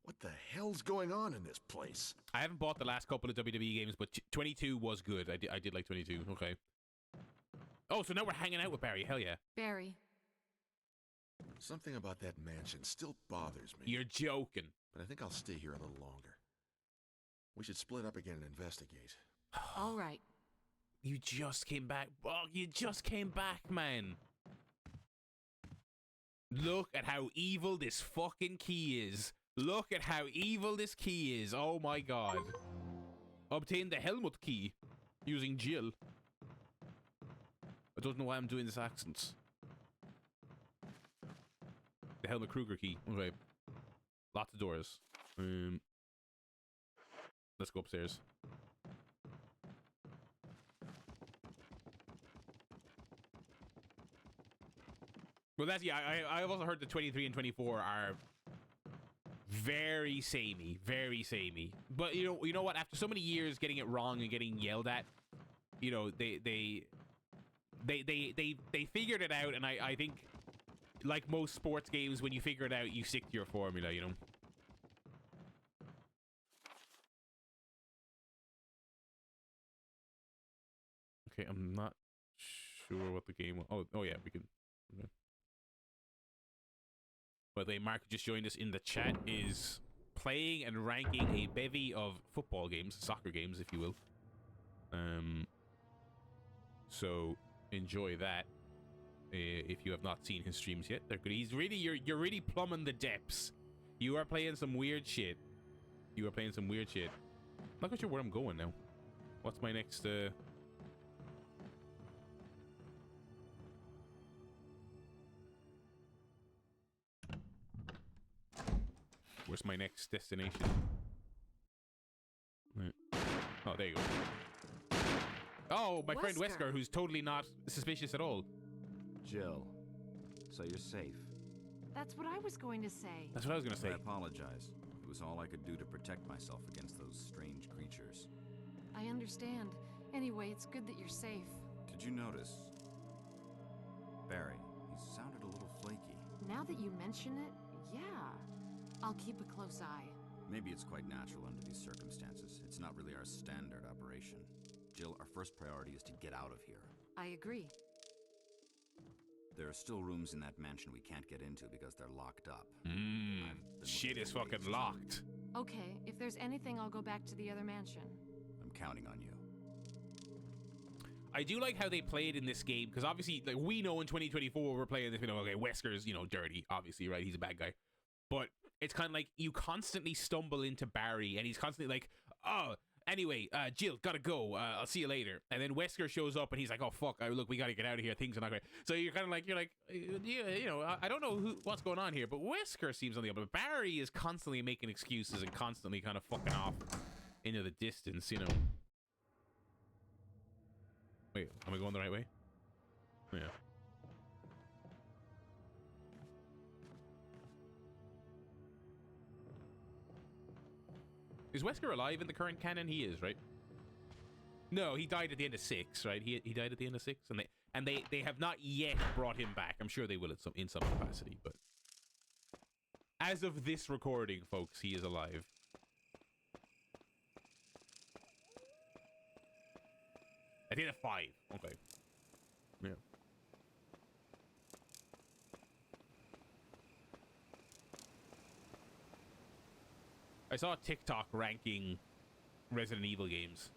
Speaker 3: What the hell's going on in this place?
Speaker 1: I haven't bought the last couple of WWE games, but 22 was good. I did like 22. Okay. Oh, so now we're hanging out with Barry. Hell yeah.
Speaker 4: Barry.
Speaker 3: Something about that mansion still bothers me.
Speaker 1: You're joking.
Speaker 3: But I think I'll stay here a little longer. We should split up again and investigate.
Speaker 4: All right.
Speaker 1: You just came back. Oh, you just came back, man. Look at how evil this fucking key is. Look at how evil this key is. Oh my god. Obtain the Helmut key using Jill. I don't know why I'm doing this accent. The Helmut Kruger key. Okay. Lots of doors. Let's go upstairs. Well, that's, yeah, I've also heard that 23 and 24 are very samey, very samey. But you know what? After so many years getting it wrong and getting yelled at, you know, they figured it out, and I think, like most sports games, when you figure it out, you stick to your formula, you know. Okay, I'm not sure what the game was. Oh yeah, we can. Okay. By the way, Mark just joined us in the chat, is playing and ranking a bevy of football games, soccer games, if you will. So enjoy that. If you have not seen his streams yet, they're good. He's really, you're really plumbing the depths. You are playing some weird shit. You are playing some weird shit. I'm not quite sure where I'm going now. What's my next? Where's my next destination? Right. Oh, there you go. Oh, my friend Wesker, who's totally not suspicious at all.
Speaker 5: Jill, so you're safe.
Speaker 4: That's what I was going to say.
Speaker 1: That's what I was going to say.
Speaker 5: I apologize. It was all I could do to protect myself against those strange creatures.
Speaker 4: I understand. Anyway, it's good that you're safe.
Speaker 5: Did you notice? Barry, he sounded a little flaky.
Speaker 4: Now that you mention it, yeah. I'll keep a close eye.
Speaker 5: Maybe it's quite natural under these circumstances. It's not really our standard operation. Jill, our first priority is to get out of here.
Speaker 4: I agree.
Speaker 5: There are still rooms in that mansion we can't get into because they're locked up.
Speaker 1: Shit is fucking locked.
Speaker 4: Okay, if there's anything, I'll go back to the other mansion.
Speaker 5: I'm counting on you.
Speaker 1: I do like how they played in this game, because obviously, like, we know in 2024 we're playing this, you know, okay, Wesker's, you know, dirty, obviously, right? He's a bad guy. But it's kind of like you constantly stumble into Barry, and he's constantly like, oh, anyway, Jill, gotta go. I'll see you later. And then Wesker shows up, and he's like, oh, fuck, look, we gotta get out of here. Things are not great. So you're kind of like, yeah, you know, I don't know what's going on here, but Wesker seems on the other. But Barry is constantly making excuses and constantly kind of fucking off into the distance, you know. Wait, am I going the right way? Yeah. Is Wesker alive in the current canon? He is, right? No, he died at the end of 6, right? He died at the end of 6, and they have not yet brought him back. I'm sure they will in some capacity, but as of this recording, folks, he is alive. At the end of 5. Okay. Yeah. I saw a TikTok ranking Resident Evil games,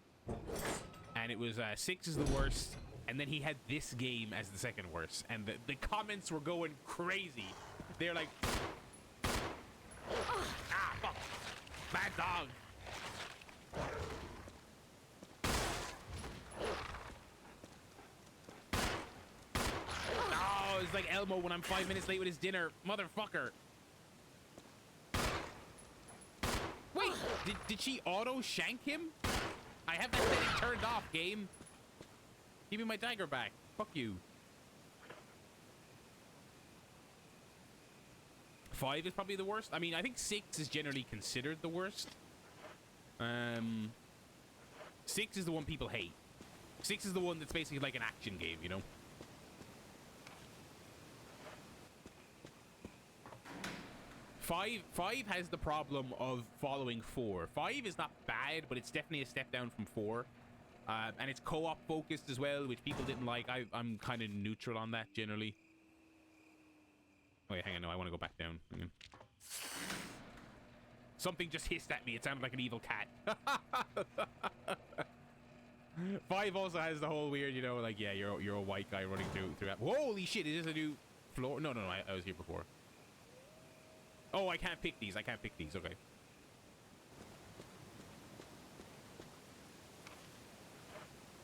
Speaker 1: and it was 6 is the worst, and then he had this game as the second worst, and the comments were going crazy. They're like, ah, fuck, bad dog. Oh, it's like Elmo when I'm 5 minutes late with his dinner, motherfucker. Wait, did she auto-shank him? I have that setting turned off, game. Give me my dagger back. Fuck you. 5 is probably the worst. I mean, I think 6 is generally considered the worst. 6 is the one people hate. 6 is the one that's basically like an action game, you know? Five has the problem of following 4. 5 is not bad, but it's definitely a step down from 4. And it's co-op focused as well, which people didn't like. I'm kind of neutral on that generally. Wait, hang on, no, I want to go back down. Hang on. Something just hissed at me. It sounded like an evil cat. 5 also has the whole weird, you know, like, yeah, you're a white guy running through. Holy shit! Is this a new floor? No, I was here before. Oh, I can't pick these. I can't pick these. Okay.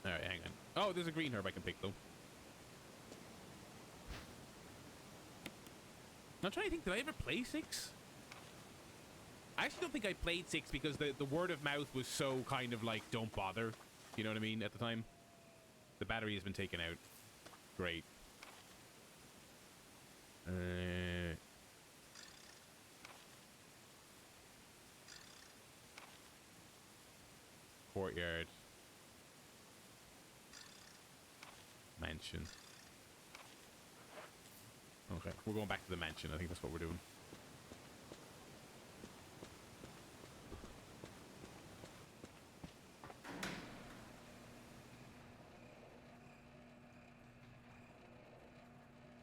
Speaker 1: All right, hang on. Oh, there's a green herb I can pick, though. I'm trying to think. Did I ever play 6? I actually don't think I played 6 because the word of mouth was so kind of like, don't bother. You know what I mean? At the time. The battery has been taken out. Great. mansion. Okay, we're going back to the mansion. I think that's what we're doing.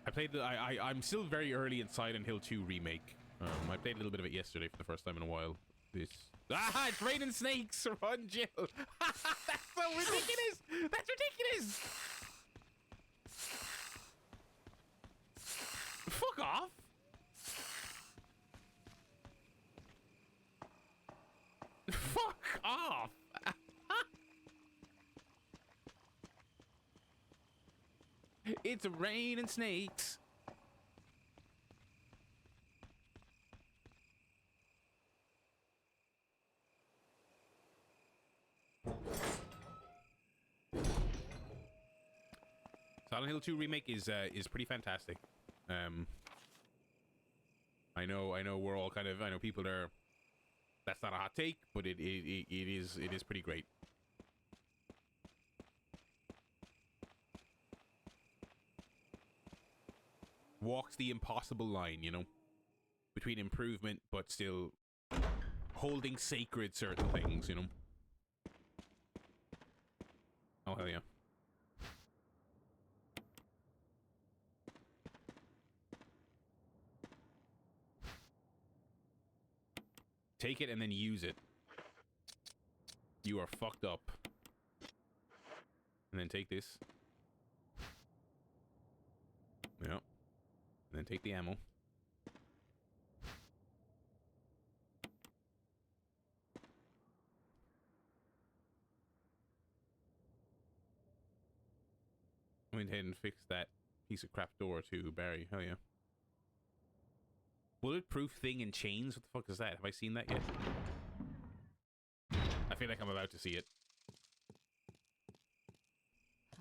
Speaker 1: I played the... I'm still very early in Silent Hill 2 remake. I played a little bit of it yesterday for the first time in a while. This... Ah, it's raining snakes! Run, Jill! That's so ridiculous! That's ridiculous! Fuck off! Fuck off! It's raining snakes. Silent Hill 2 remake is pretty fantastic. I know we're all kind of, I know people are, that's not a hot take, but it is pretty great. Walks the impossible line, you know, between improvement but still holding sacred certain things, you know. Oh hell yeah. Take it and then use it. You are fucked up. And then take this. Yeah. And then take the ammo. Went ahead and fixed that piece of crap door too, Barry. Hell yeah. Bulletproof thing in chains? What the fuck is that? Have I seen that yet? I feel like I'm about to see it.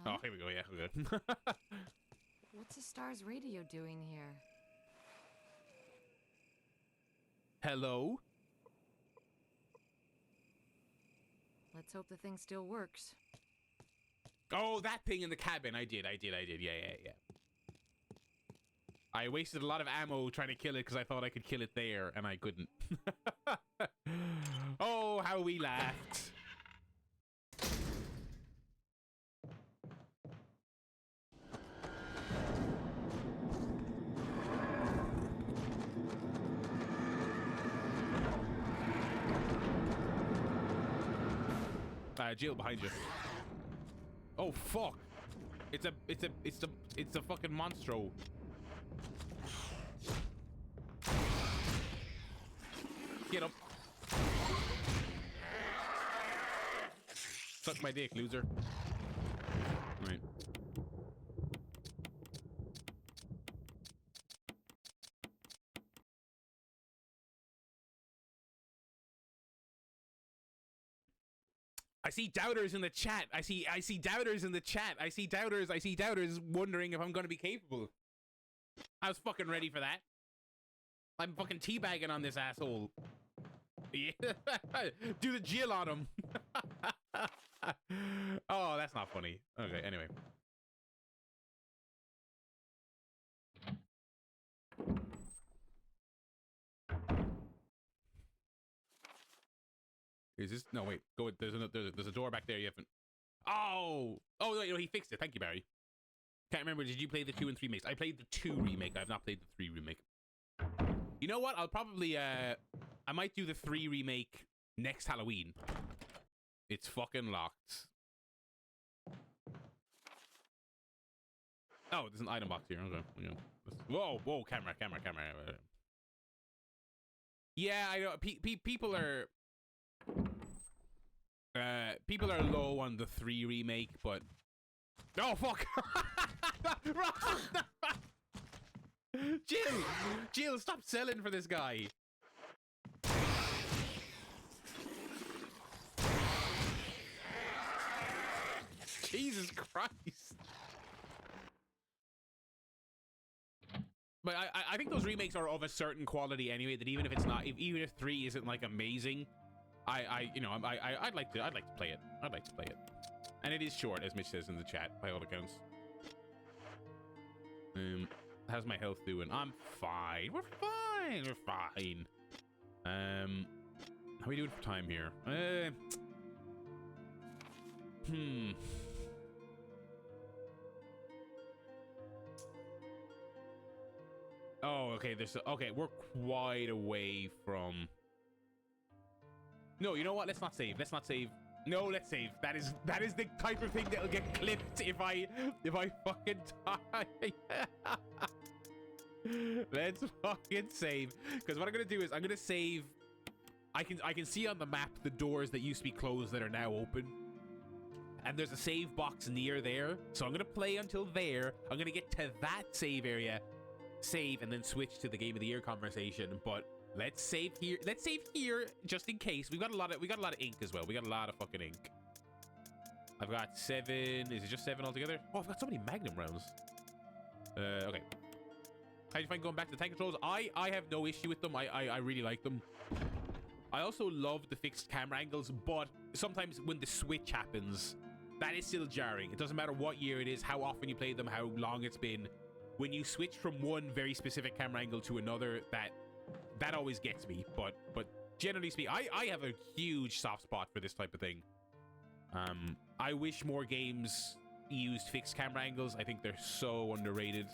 Speaker 4: Huh?
Speaker 1: Oh, here we go. Yeah, we're good.
Speaker 4: What's the Star's radio doing here?
Speaker 1: Hello?
Speaker 4: Let's hope the thing still works.
Speaker 1: Oh, that thing in the cabin. I did. Yeah. I wasted a lot of ammo trying to kill it because I thought I could kill it there, and I couldn't. Oh, how we laughed. Jill behind you. Oh fuck! It's the fucking monstro. Get up. Suck my dick, loser. Right. I see doubters in the chat. I see doubters in the chat. I see doubters wondering if I'm going to be capable. I was fucking ready for that. I'm fucking teabagging on this asshole. Yeah. Do the Jill on him. Oh, that's not funny. Okay, anyway. Is this? No, wait. Go. There's a door back there. You haven't. Oh, no, he fixed it. Thank you, Barry. Can't remember. Did you play the 2 and 3 remakes? I played the 2 remake. I've not played the 3 remake. You know what? I'll probably I might do the 3 remake next Halloween. It's fucking locked. Oh, there's an item box here. Okay. Yeah. Whoa, camera. Yeah, I know. People are low on the 3 remake, but oh fuck! Jill, stop selling for this guy. Jesus Christ! But I think those remakes are of a certain quality anyway. That even if it's not, even if 3 isn't like amazing, I'd like to play it. I'd like to play it, and it is short, as Mitch says in the chat, by all accounts. How's my health doing? I'm fine. We're fine. We're fine. How are we doing for time here? Oh, okay. Okay. We're quite away from. No, you know what? Let's not save. Let's not save. No, let's save. That is the type of thing that'll get clipped if I fucking die. Let's fucking save. Because what I'm gonna do is I'm gonna save. I can see on the map the doors that used to be closed that are now open. And there's a save box near there. So I'm gonna play until there. I'm gonna get to that save area, save, and then switch to the Game of the Year conversation. But let's save here. Let's save here just in case. We got a lot of ink as well. We got a lot of fucking ink. I've got 7. Is it just 7 altogether? Oh, I've got so many Magnum rounds. Okay. How do you find going back to the tank controls? I have no issue with them. I really like them. I also love the fixed camera angles, but sometimes when the switch happens, that is still jarring. It doesn't matter what year it is, how often you play them, how long it's been. When you switch from one very specific camera angle to another, that always gets me. But generally speaking, I have a huge soft spot for this type of thing. I wish more games used fixed camera angles. I think they're so underrated.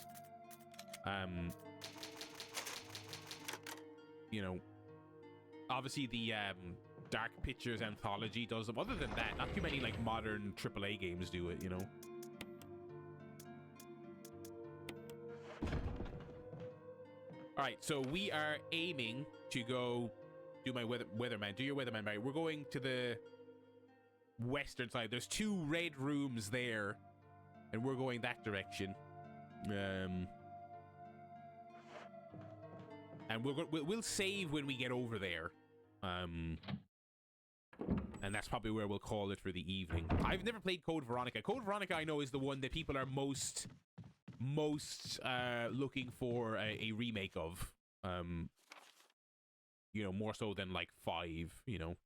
Speaker 1: You know, obviously the Dark Pictures Anthology does them. Other than that, not too many like modern AAA games do it, you know. All right, so we are aiming to go do my weatherman. Do your weatherman, Barry. We're going to the western side. There's 2 red rooms there, and we're going that direction. And we'll save when we get over there. And that's probably where we'll call it for the evening. I've never played Code Veronica. Code Veronica, I know, is the one that people are most looking for a remake of. You know, more so than like 5. You know.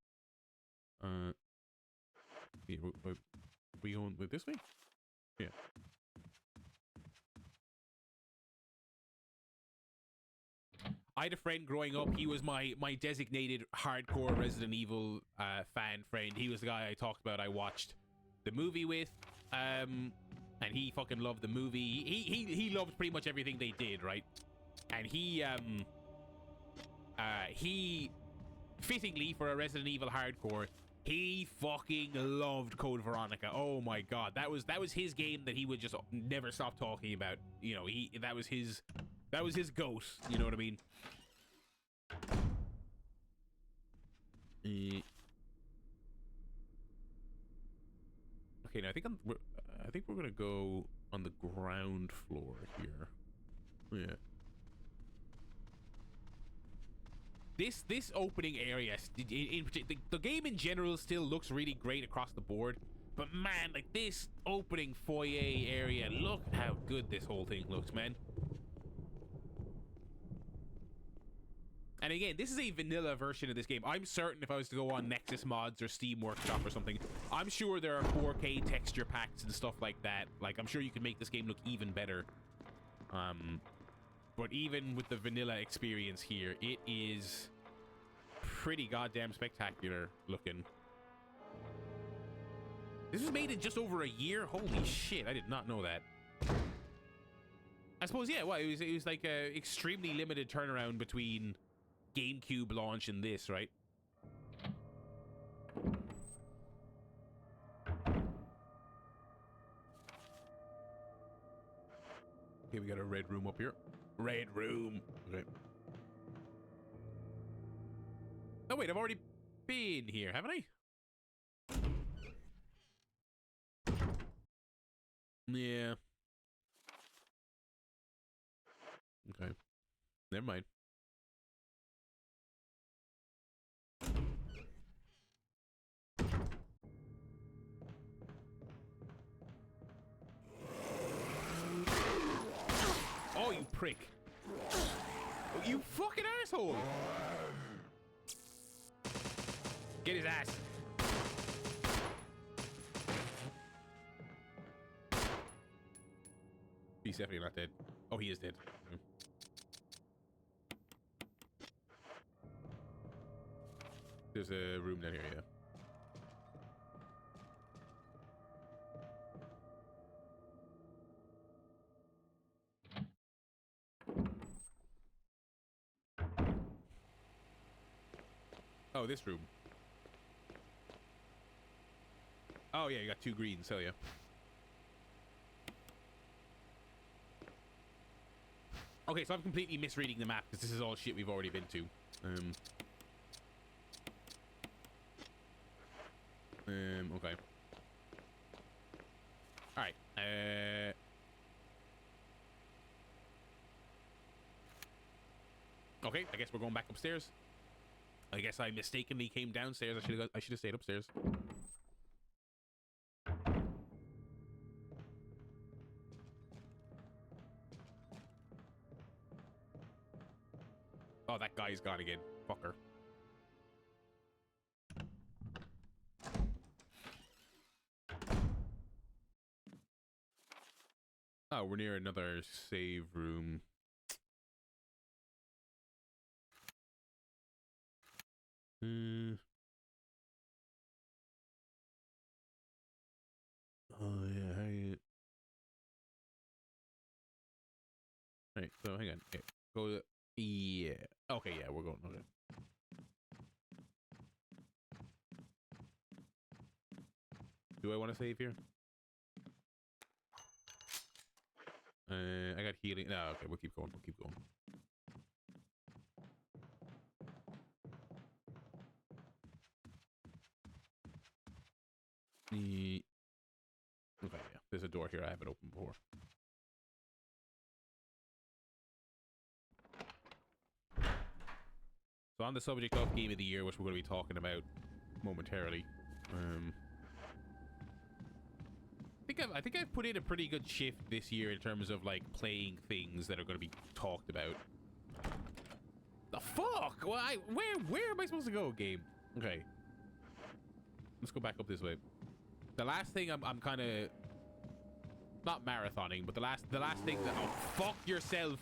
Speaker 1: We going with this way? Yeah. I had a friend growing up. He was my designated hardcore Resident Evil fan friend. He was the guy I talked about. I watched the movie with, and he fucking loved the movie. He loved pretty much everything they did, right? And he fittingly for a Resident Evil hardcore, he fucking loved Code Veronica. Oh my god, that was his game that he would just never stop talking about. You know, that was his goat. You know what I mean? Okay, now I think we're gonna go on the ground floor here. Yeah. This opening area, the game in general still looks really great across the board. But man, like this opening foyer area, look how good this whole thing looks, man. And again, this is a vanilla version of this game. I'm certain if I was to go on Nexus Mods or Steam Workshop or something, I'm sure there are 4K texture packs and stuff like that. Like, I'm sure you can make this game look even better. But even with the vanilla experience here, it is pretty goddamn spectacular looking. This was made in just over a year? Holy shit, I did not know that. I suppose, yeah, well, it was like a extremely limited turnaround between GameCube launch and this, right? Okay, we got a red room up here. Red room. Okay. Oh wait, I've already been here, haven't I? Yeah. Okay. Never mind. Oh, you prick. You fucking asshole. Get his ass. He's definitely not dead. Oh, he is dead. Mm. There's a room down here, yeah. Oh, this room. Oh, yeah, you got 2 greens. Hell yeah. Okay, so I'm completely misreading the map because this is all shit we've already been to. Okay. Alright. Okay, I guess we're going back upstairs. I guess I mistakenly came downstairs. I should have stayed upstairs. Oh, that guy's gone again. Fucker. Oh, we're near another save room. Oh, yeah. How you... Right, so hang on. Okay. Go to... Yeah. Okay, yeah, we're going. Okay. Do I want to save here? I got healing. No, okay, we'll keep going. We'll keep going. Okay, yeah. There's a door here I haven't opened before. So on the subject of Game of the Year, which we're going to be talking about momentarily, I think I've put in a pretty good shift this year in terms of like playing things that are going to be talked about. The fuck? Well, where am I supposed to go, game? Okay, let's go back up this way. The last thing I'm kind of not marathoning, but the last thing that fuck yourself.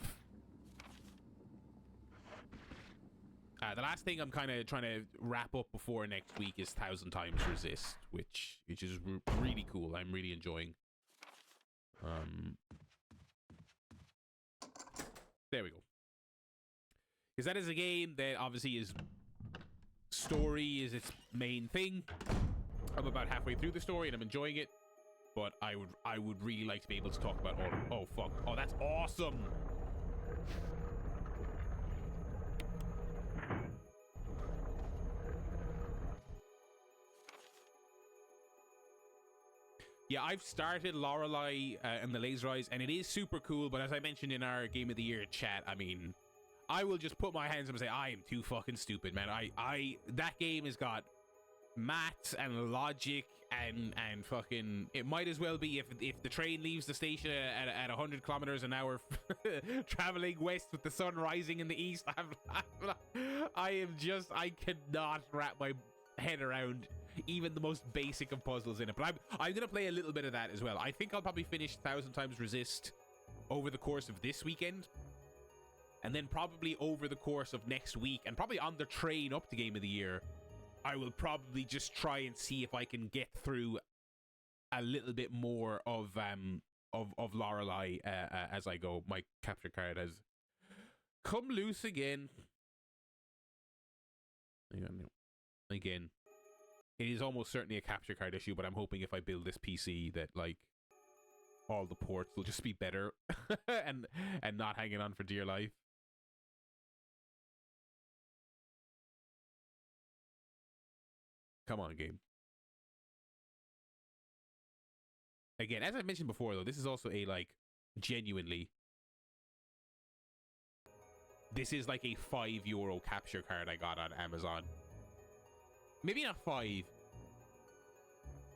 Speaker 1: The last thing I'm kind of trying to wrap up before next week is 1,000 Times Resist, which is really cool. I'm really enjoying. There we go. Because that is a game that obviously is story is its main thing. I'm about halfway through the story and I'm enjoying it, but I would really like to be able to talk about all. Oh fuck! Oh, that's awesome. Yeah, I've started Lorelei and the Laser Eyes, and it is super cool, but as I mentioned in our Game of the Year chat, I mean, I will just put my hands up and say, I am too fucking stupid, man. That game has got maths and logic and fucking... It might as well be if the train leaves the station at 100 kilometers an hour traveling west with the sun rising in the east. I cannot wrap my head around even the most basic of puzzles in it, but I'm gonna play a little bit of that as well. I think I'll probably finish 1,000 Times Resist over the course of this weekend, and then probably over the course of next week, and probably on the train up to Game of the Year, I will probably just try and see if I can get through a little bit more of Lorelei as I go. My capture card has come loose again. Again. It is almost certainly a capture card issue, but I'm hoping if I build this PC that like all the ports will just be better and not hanging on for dear life. Come on, game. Again, as I mentioned before, though, this is also a like genuinely. This is like a €5 capture card I got on Amazon. Maybe not 5.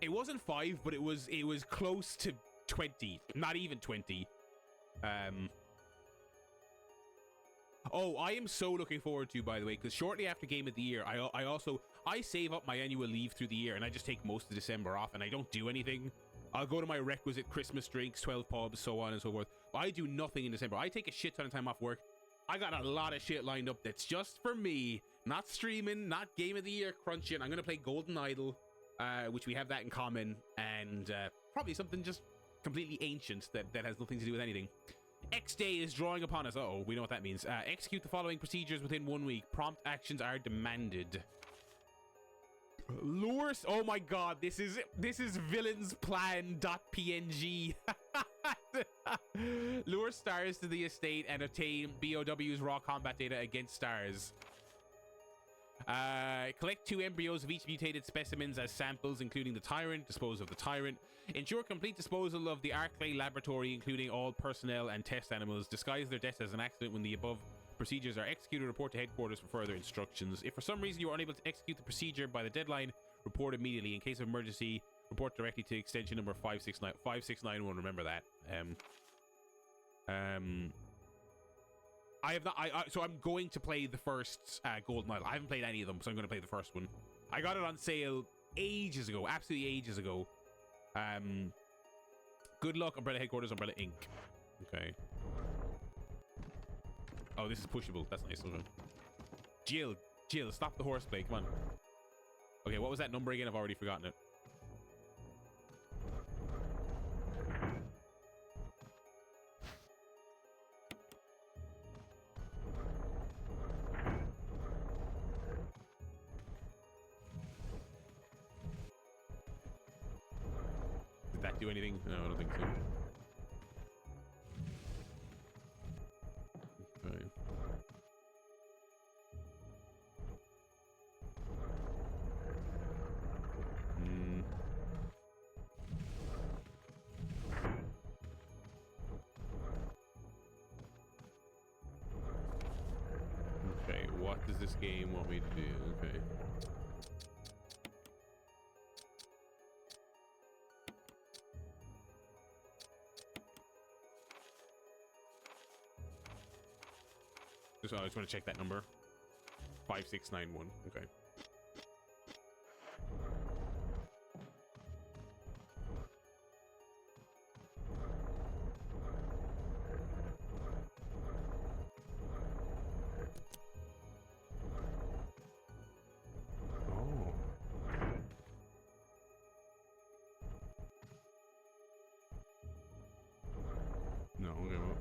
Speaker 1: It wasn't 5, but it was close to 20. Not even 20. Oh, I am so looking forward to, by the way, because shortly after Game of the Year, I save up my annual leave through the year, and I just take most of December off, and I don't do anything. I'll go to my requisite Christmas drinks, 12 pubs, so on and so forth. I do nothing in December. I take a shit ton of time off work. I got a lot of shit lined up that's just for me. Not streaming, not game of the year crunching. I'm gonna play Golden Idol, which we have that in common, and probably something just completely ancient that has nothing to do with anything. X Day is drawing upon us. Uh-oh, we know what that means. Execute the following procedures within 1 week. Prompt actions are demanded. Lure. Oh my god, this is villains plan.png. Lure stars to the estate and obtain BOW's raw combat data against stars. Collect 2 embryos of each mutated specimens as samples, including the tyrant. Dispose of the tyrant. Ensure complete disposal of the Arclay laboratory, including all personnel and test animals. Disguise their deaths as an accident when the above procedures are executed. Report to headquarters for further instructions. If for some reason you are unable to execute the procedure by the deadline, report immediately. In case of emergency, report directly to extension number 5691. Remember that. I have not. So I'm going to play the first Golden Idol. I haven't played any of them, so I'm going to play the first one. I got it on sale ages ago, absolutely ages ago. Good luck, Umbrella Headquarters, Umbrella Inc. Okay. Oh, this is pushable. That's nice. Okay. Jill, stop the horseplay. Come on. Okay, what was that number again? I've already forgotten it. Did that do anything? No, I don't think so. Okay. Okay, what does this game want me to do? Okay. I just want to check that number. 5691. Okay. Oh. No, okay, well.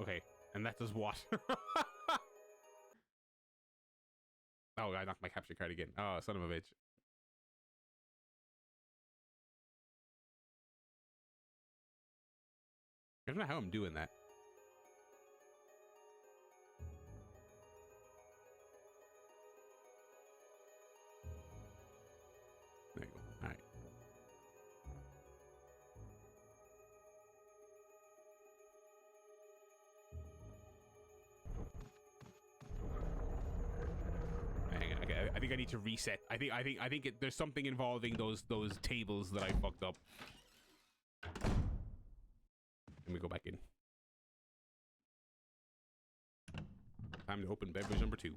Speaker 1: Okay, and that does what? Oh, I knocked my capture card again. Oh, son of a bitch. I don't know how I'm doing that. There you go. All right. Okay, I think I need to reset. I think there's something involving those tables that I fucked up. Let me go back in. Time to open beverage number 2.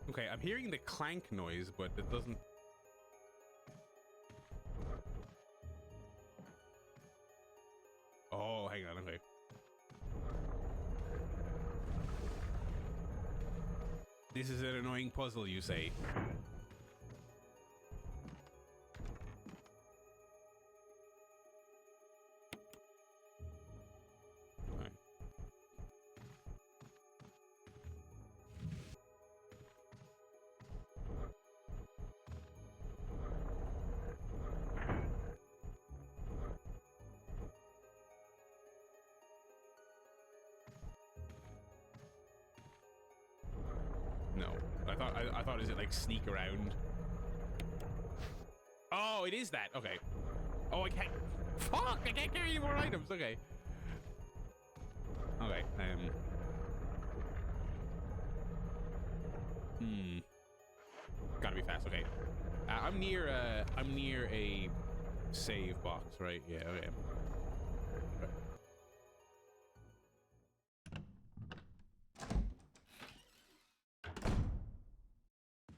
Speaker 1: Okay, I'm hearing the clank noise, but it doesn't... Oh, hang on, okay. This is an annoying puzzle, you say. Right. No, I thought is it like sneak around? Oh, it is that. Okay. Oh, I can't. Fuck! I can't carry any more items. Okay. Okay. Gotta be fast. Okay. I'm near a save box, right? Yeah. Okay. Right.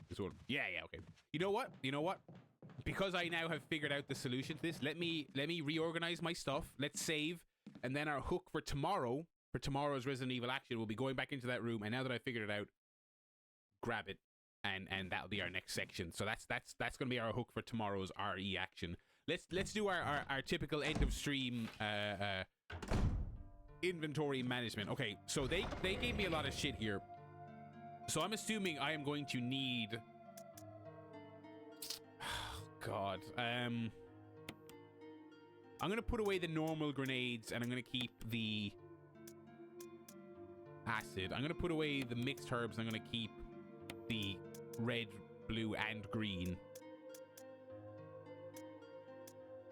Speaker 1: This one. Yeah. Yeah. Okay. You know what? You know what? Because I now have figured out the solution to this, let me reorganize my stuff. Let's save, and then our hook for tomorrow, for tomorrow's Resident Evil action, will be going back into that room. And now that I figured it out, grab it, and that'll be our next section. So that's gonna be our hook for tomorrow's RE action. Let's do our typical end of stream inventory management. Okay, so they gave me a lot of shit here, so I'm assuming I am going to need. God, I'm gonna put away the normal grenades, and I'm gonna keep the acid. I'm gonna put away the mixed herbs, and I'm gonna keep the red, blue, and green.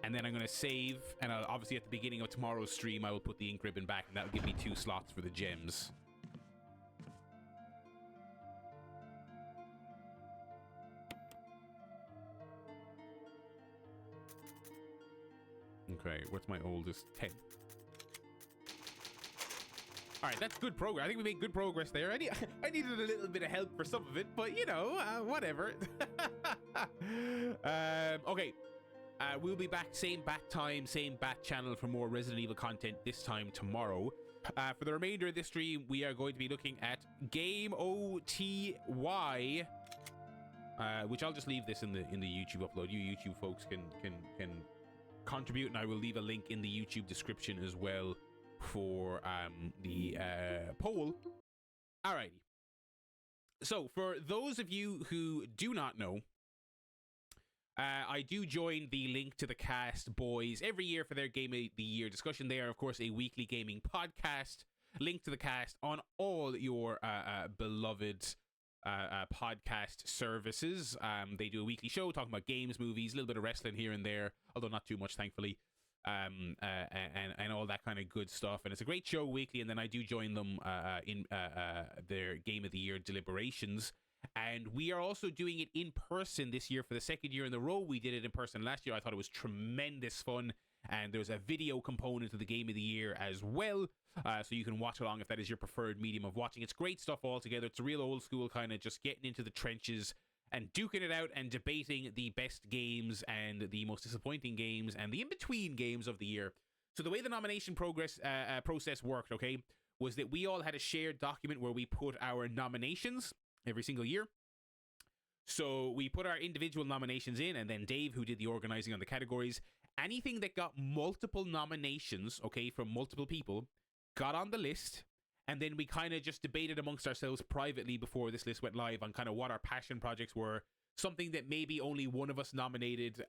Speaker 1: And then I'm gonna save, and I'll, obviously at the beginning of tomorrow's stream, I will put the ink ribbon back, and that'll give me 2 slots for the gems. Okay, what's my oldest? 10. All right, that's good progress. I think we made good progress there. I needed a little bit of help for some of it, but you know, whatever. Okay, we'll be back, same bat time, same bat channel for more Resident Evil content this time tomorrow. For the remainder of this stream, we are going to be looking at Game OTY, which I'll just leave this in the YouTube upload. You YouTube folks can contribute, and I will leave a link in the YouTube description as well for the poll. Alrighty. So for those of you who do not know, I do join the Link to the Cast boys every year for their Game of the Year discussion. They are, of course, a weekly gaming podcast. Link to the Cast on all your beloved podcast services. They do a weekly show talking about games, movies, a little bit of wrestling here and there, although not too much, thankfully, and all that kind of good stuff. And it's a great show weekly. And then I do join them in their Game of the Year deliberations. And we are also doing it in person this year for the 2nd year in a row. We did it in person last year. I thought it was tremendous fun. And there's a video component to the Game of the Year as well. So you can watch along if that is your preferred medium of watching. It's great stuff altogether. It's a real old school kind of just getting into the trenches and duking it out and debating the best games and the most disappointing games and the in-between games of the year. So the way the nomination process worked, okay, was that we all had a shared document where we put our nominations every single year. So we put our individual nominations in, and then Dave, who did the organizing on the categories, anything that got multiple nominations, okay, from multiple people, got on the list. And then we kind of just debated amongst ourselves privately before this list went live on kind of what our passion projects were. Something that maybe only one of us nominated,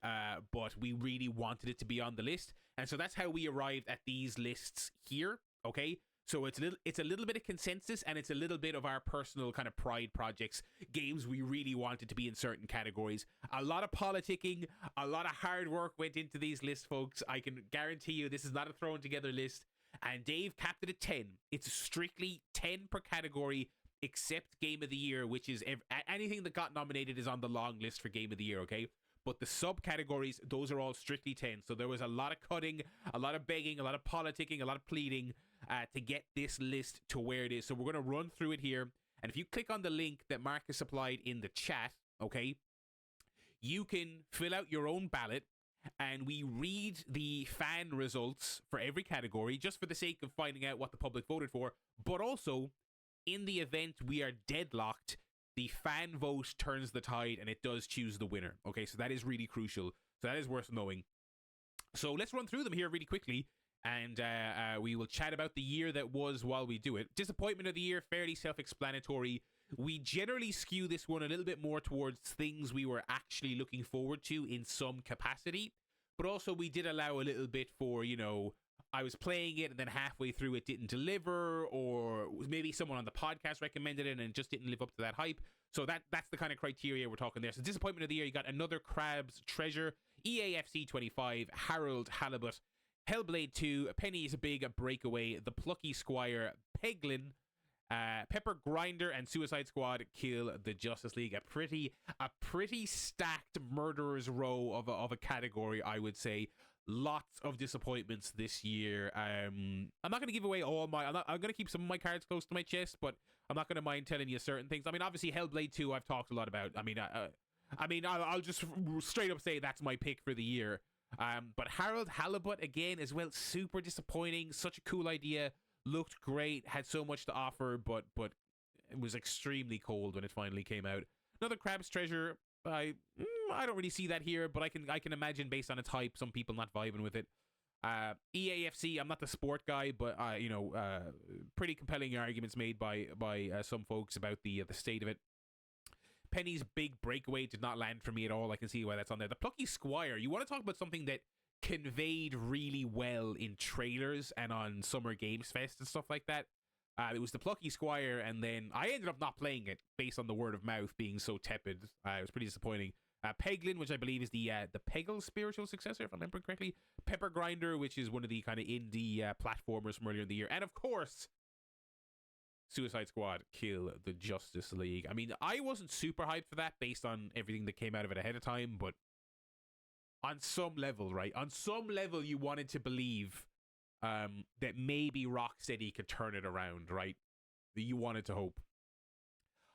Speaker 1: but we really wanted it to be on the list. And so that's how we arrived at these lists here, okay? So it's a little bit of consensus, and it's a little bit of our personal kind of pride projects, games we really wanted to be in certain categories. A lot of politicking, a lot of hard work went into these lists, folks. I can guarantee you this is not a thrown together list. And Dave capped it at 10. It's strictly 10 per category, except Game of the Year, which is anything that got nominated is on the long list for Game of the Year, okay? But the subcategories, those are all strictly 10. So there was a lot of cutting, a lot of begging, a lot of politicking, a lot of pleading to get this list to where it is. So we're going to run through it here. And if you click on the link that Marcus supplied in the chat, okay, you can fill out your own ballot. And we read the fan results for every category just for the sake of finding out what the public voted for. But also, in the event we are deadlocked, the fan vote turns the tide and it does choose the winner. Okay, so that is really crucial. So that is worth knowing. So let's run through them here really quickly, and we will chat about the year that was while we do it. Disappointment of the year, fairly self-explanatory. We generally skew this one a little bit more towards things we were actually looking forward to in some capacity, but also we did allow a little bit for, you know, I was playing it and then halfway through it didn't deliver, or maybe someone on the podcast recommended it and it just didn't live up to that hype. So that's the kind of criteria we're talking there. So disappointment of the year, you got Another Crab's Treasure, EAFC 25, Harold Halibut, Hellblade 2, Penny is a Big Breakaway, The Plucky Squire, Peglin, Pepper Grinder, and Suicide Squad Kill the Justice League. A pretty stacked murderer's row of a category, I would say. Lots of disappointments this year. I'm not going to give away all my. I'm going to keep some of my cards close to my chest, but I'm not going to mind telling you certain things. I mean, obviously, Hellblade 2, I've talked a lot about. I'll just straight up say that's my pick for the year. But Harold Halibut again as well, super disappointing. Such a cool idea, looked great, had so much to offer, but it was extremely cold when it finally came out. Another Crab's Treasure. I don't really see that here, but I can imagine based on its hype, some people not vibing with it. EAFC, I'm not the sport guy, but pretty compelling arguments made by some folks about the state of it. Penny's Big Breakaway did not land for me at all. I can see why that's on there. The Plucky Squire, you want to talk about something that conveyed really well in trailers and on Summer Games Fest and stuff like that. It was the Plucky Squire, and then I ended up not playing it based on the word of mouth being so tepid. It was pretty disappointing. Peglin, which I believe is the Peggle spiritual successor, if I remember correctly. Pepper Grinder, which is one of the kind of indie platformers from earlier in the year. And of course, Suicide Squad Kill the Justice League. I mean, I wasn't super hyped for that based on everything that came out of it ahead of time, but on some level, right? On some level, you wanted to believe that maybe Rocksteady could turn it around, right? That you wanted to hope.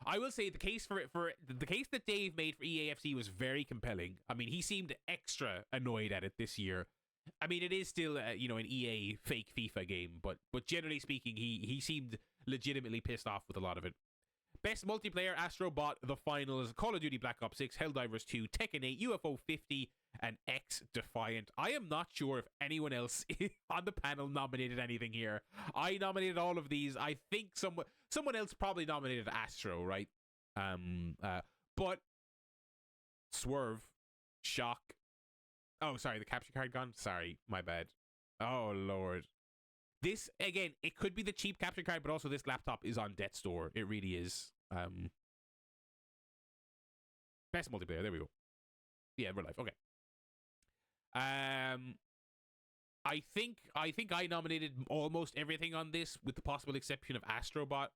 Speaker 1: I will say the case for the case that Dave made for EAFC was very compelling. I mean, he seemed extra annoyed at it this year. I mean, it is still an EA fake FIFA game, but generally speaking, he seemed legitimately pissed off with a lot of it. Best multiplayer: Astrobot, The Finals, Call of Duty Black Ops 6, Helldivers 2, Tekken 8, UFO 50, and X Defiant. I am not sure if anyone else on the panel nominated anything here. I nominated all of these. I think someone else probably nominated Astro, right? But Swerve, Shock. Oh, sorry, the capture card gone? Sorry, my bad. Oh, Lord. This, again, it could be the cheap capture card, but also this laptop is on Death's Door. It really is. Best multiplayer, there we go. Yeah, real life, okay. I think I nominated almost everything on this, with the possible exception of Astrobot.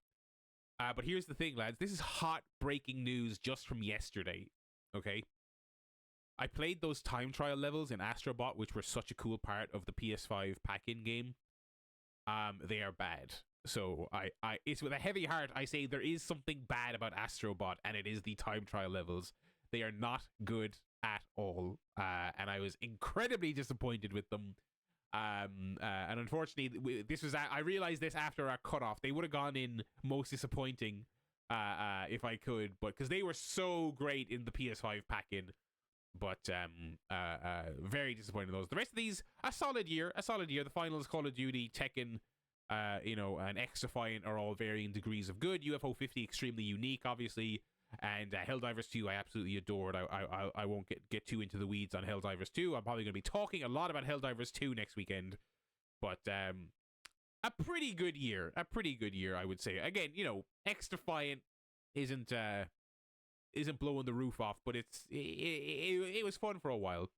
Speaker 1: But here's the thing, lads. This is hot breaking news just from yesterday, okay? I played those time trial levels in Astrobot, which were such a cool part of the PS5 pack-in game. They are bad. So it's with a heavy heart I say there is something bad about Astrobot, and it is the time trial levels. They are not good at all, and I was incredibly disappointed with them. And unfortunately, I realized this after our cutoff. They would have gone in most disappointing if I could, but because they were so great in the PS5 pack-in. But very disappointed in those. The rest of these, a solid year. The Finals, Call of Duty, Tekken, and X Defiant are all varying degrees of good. UFO 50 extremely unique, obviously, and Helldivers 2 I absolutely adored. I won't get too into the weeds on Helldivers 2. I'm probably going to be talking a lot about Helldivers 2 next weekend. But a pretty good year, I would say. Again, X Defiant isn't blowing the roof off, but it was fun for a while.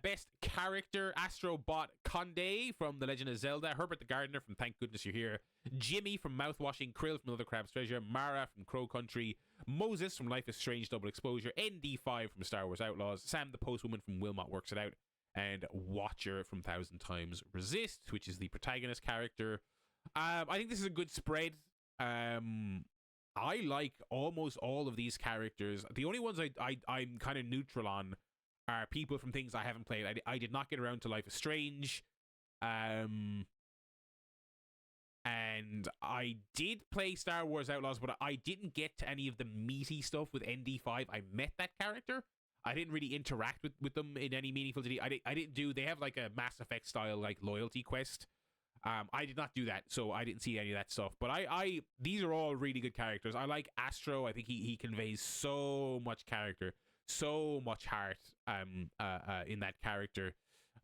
Speaker 1: Best character: Astrobot Conde from The Legend of Zelda, Herbert the Gardener from Thank Goodness You're Here, Jimmy from Mouthwashing, Krill from Another Crab's Treasure, Mara from Crow Country, Moses from Life is Strange Double Exposure, ND5 from Star Wars Outlaws, Sam the Postwoman from Wilmot Works It Out, and Watcher from Thousand Times Resist, which is the protagonist character. I think this is a good spread. I like almost all of these characters. The only ones I'm kind of neutral on are people from things I haven't played. I did not get around to Life is Strange. and I did play Star Wars Outlaws, but I didn't get to any of the meaty stuff with ND5. I met that character. I didn't really interact with them in any meaningful degree. I didn't do. They have like a Mass Effect style like loyalty quest. I did not do that, so I didn't see any of that stuff. But these are all really good characters. I like Astro. I think he conveys so much character, so much heart. In that character.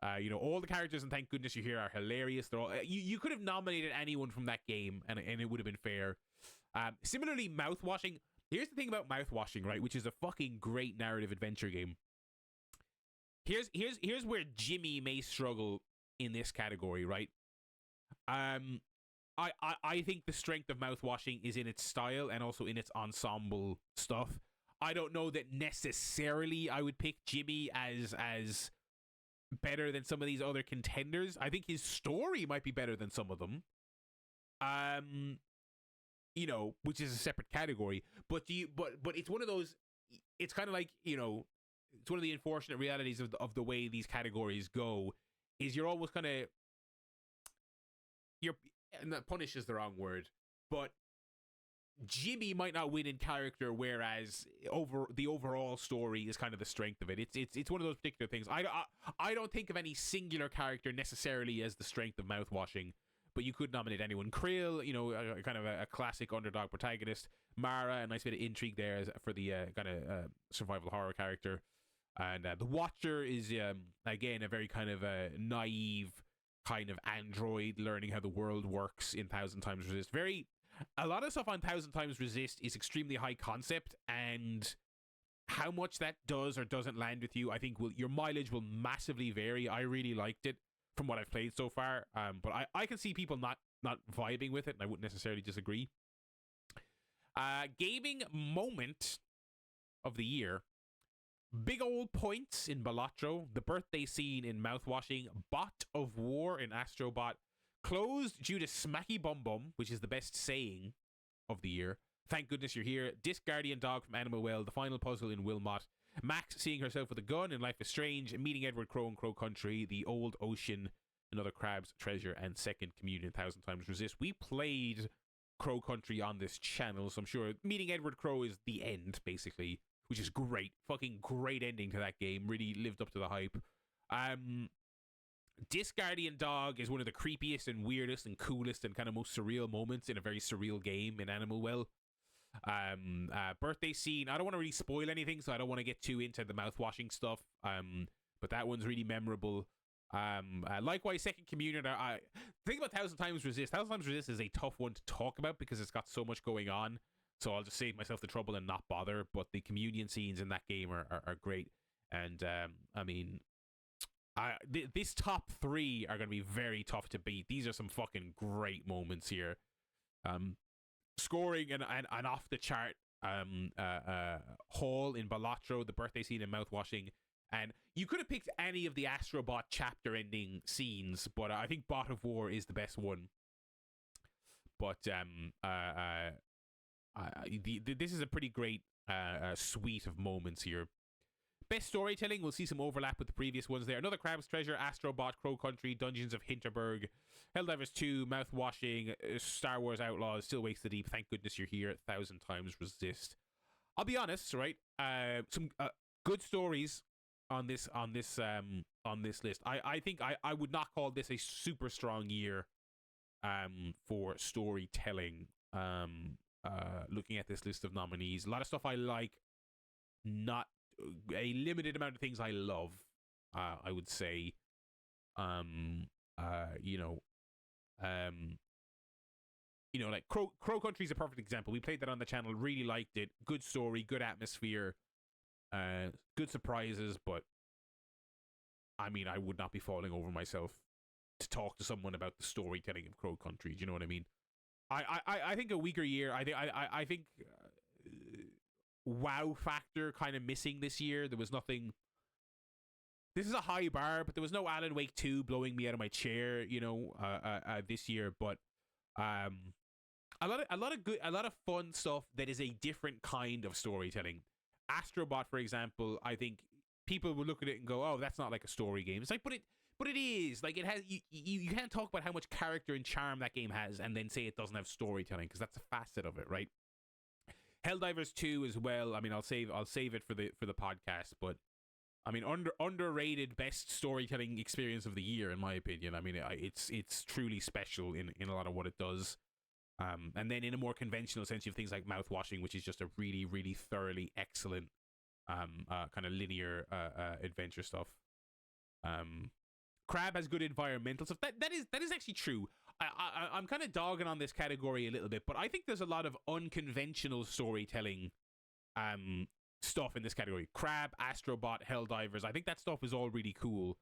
Speaker 1: All the characters, and thank goodness you're here, are hilarious. They're all you could have nominated anyone from that game, and it would have been fair. Similarly, Mouthwashing. Here's the thing about Mouthwashing, right? Which is a fucking great narrative adventure game. Here's where Jimmy may struggle in this category, right? I think the strength of Mouthwashing is in its style and also in its ensemble stuff. I don't know that necessarily I would pick Jimmy as better than some of these other contenders. I think his story might be better than some of them. Which is a separate category. But it's one of those. It's kind of like it's one of the unfortunate realities of the way these categories go. Is you're always kind of and that punish is the wrong word, but Jimmy might not win in character, whereas the overall story is kind of the strength of it. It's one of those particular things. I don't think of any singular character necessarily as the strength of Mouthwashing, but you could nominate anyone. Krill, kind of a classic underdog protagonist. Mara, a nice bit of intrigue there for the kind of survival horror character. And the Watcher is again a very kind of naive kind of android learning how the world works in Thousand Times Resist. A lot of stuff on Thousand Times Resist is extremely high concept, and how much that does or doesn't land with you, I think your mileage will massively vary. I really liked it from what I've played so far, but I can see people not vibing with it, and I wouldn't necessarily disagree. Gaming moment of the year. Big old points in Balatro, the birthday scene in Mouthwashing, Bot of War in Astrobot, closed due to Smacky Bum Bum, which is the best saying of the year. Thank goodness you're here. Disc Guardian Dog from Animal Well, the final puzzle in Wilmot. Max seeing herself with a gun in Life is Strange, meeting Edward Crow in Crow Country, The Old Ocean, Another Crab's Treasure, and Second Communion, Thousand Times Resist. We played Crow Country on this channel, so I'm sure meeting Edward Crow is the end, basically, which is great. Fucking great ending to that game. Really lived up to the hype. Disc Guardian Dog is one of the creepiest and weirdest and coolest and kind of most surreal moments in a very surreal game in Animal Well. Birthday scene. I don't want to really spoil anything, so I don't want to get too into the mouthwashing stuff. But that one's really memorable. Likewise, Second Communion. I think about Thousand Times Resist. Thousand Times Resist is a tough one to talk about because it's got so much going on. So I'll just save myself the trouble and not bother. But the communion scenes in that game are great. And this top three are going to be very tough to beat. These are some fucking great moments here. Scoring and off the chart. Hall in Balatro, the birthday scene in Mouthwashing. And you could have picked any of the Astrobot chapter ending scenes, but I think Bot of War is the best one. But this is a pretty great suite of moments here. Best storytelling, we'll see some overlap with the previous ones there. Another Crab's Treasure, Astrobot, Crow Country, Dungeons of Hinterberg, Helldivers 2, Mouthwashing, Star Wars Outlaws, Still Wakes the Deep. Thank goodness you're here. Thousand Times Resist. I'll be honest, right? Some good stories on this list. I think I would not call this a super strong year for storytelling. Looking at this list of nominees, a lot of stuff I like, not a limited amount of things I love. I would say, like Crow Country is a perfect example. We played that on the channel, really liked it. Good story, good atmosphere, good surprises. But I mean, I would not be falling over myself to talk to someone about the storytelling of Crow Country. Do you know what I mean? I think a weaker year. I think wow factor kind of missing this year. There was nothing. This is a high bar, but there was no Alan Wake 2 blowing me out of my chair, this year. But a lot of fun stuff that is a different kind of storytelling. Astrobot, for example, I think people will look at it and go, "Oh, that's not like a story game." It's like, But it is like it has. You can't talk about how much character and charm that game has, and then say it doesn't have storytelling, because that's a facet of it, right? Helldivers 2 as well. I mean, I'll save it for the podcast, but I mean, underrated best storytelling experience of the year, in my opinion. I mean, it's truly special in a lot of what it does. And then in a more conventional sense, you have things like Mouthwashing, which is just a really, really thoroughly excellent kind of linear adventure stuff. Crab has good environmental stuff. That is actually true. I'm kind of dogging on this category a little bit, but I think there's a lot of unconventional storytelling stuff in this category. Crab, Astrobot, Helldivers. I think that stuff is all really cool.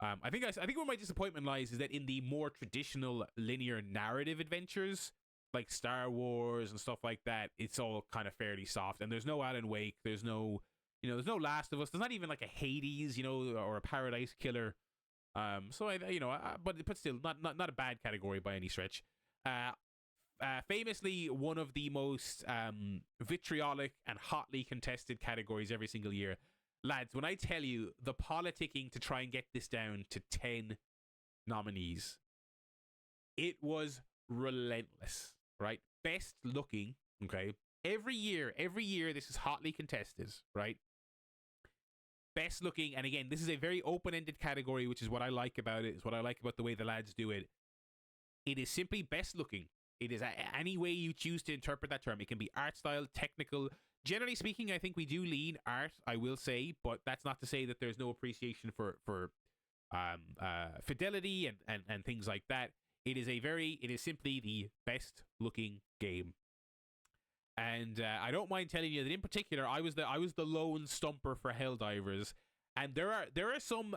Speaker 1: I think where my disappointment lies is that in the more traditional linear narrative adventures, like Star Wars and stuff like that, it's all kind of fairly soft. And there's no Alan Wake. There's no Last of Us. There's not even like a Hades, or a Paradise Killer. But still not a bad category by any stretch. Famously, one of the most vitriolic and hotly contested categories every single year. Lads, when I tell you the politicking to try and get this down to 10 nominees, it was relentless, right? Best looking, okay? Every year, this is hotly contested, right? Best looking, and again, this is a very open-ended category, which is what I like about it. It's what I like about the way the lads do it. It is simply best looking. It is any way you choose to interpret that term. It can be art style, technical. Generally speaking, I think we do lean art, I will say, but that's not to say that there's no appreciation for fidelity and things like that. It is simply the best looking game. And I don't mind telling you that in particular, I was the lone stumper for Helldivers, and there are some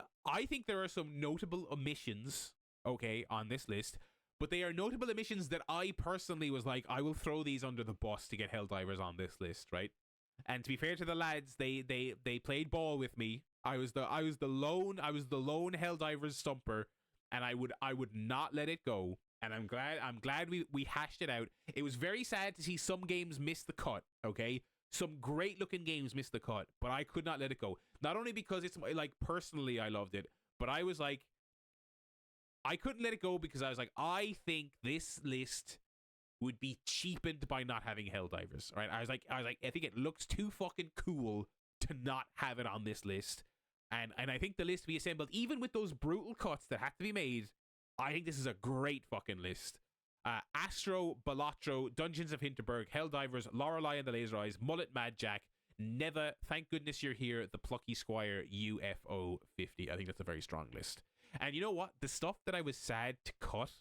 Speaker 1: notable omissions, okay, on this list, but they are notable omissions that I personally was like, I will throw these under the bus to get Helldivers on this list, right? And to be fair to the lads, they played ball with me. I was the lone Helldivers stumper, and I would not let it go. And I'm glad we hashed it out. It was very sad to see some games miss the cut, okay? Some great looking games miss the cut, but I could not let it go. Not only because it's like personally I loved it, but I was like, I couldn't let it go because I was like, I think this list would be cheapened by not having Helldivers, right? I was like, I think it looks too fucking cool to not have it on this list. And I think the list we assembled, even with those brutal cuts that had to be made, I think this is a great fucking list. Astro, Balatro, Dungeons of Hinterberg, Helldivers, Lorelei and the Laser Eyes, Mullet Mad Jack, Neva, Thank Goodness You're Here, The Plucky Squire, UFO 50. I think that's a very strong list. And you know what? The stuff that I was sad to cut,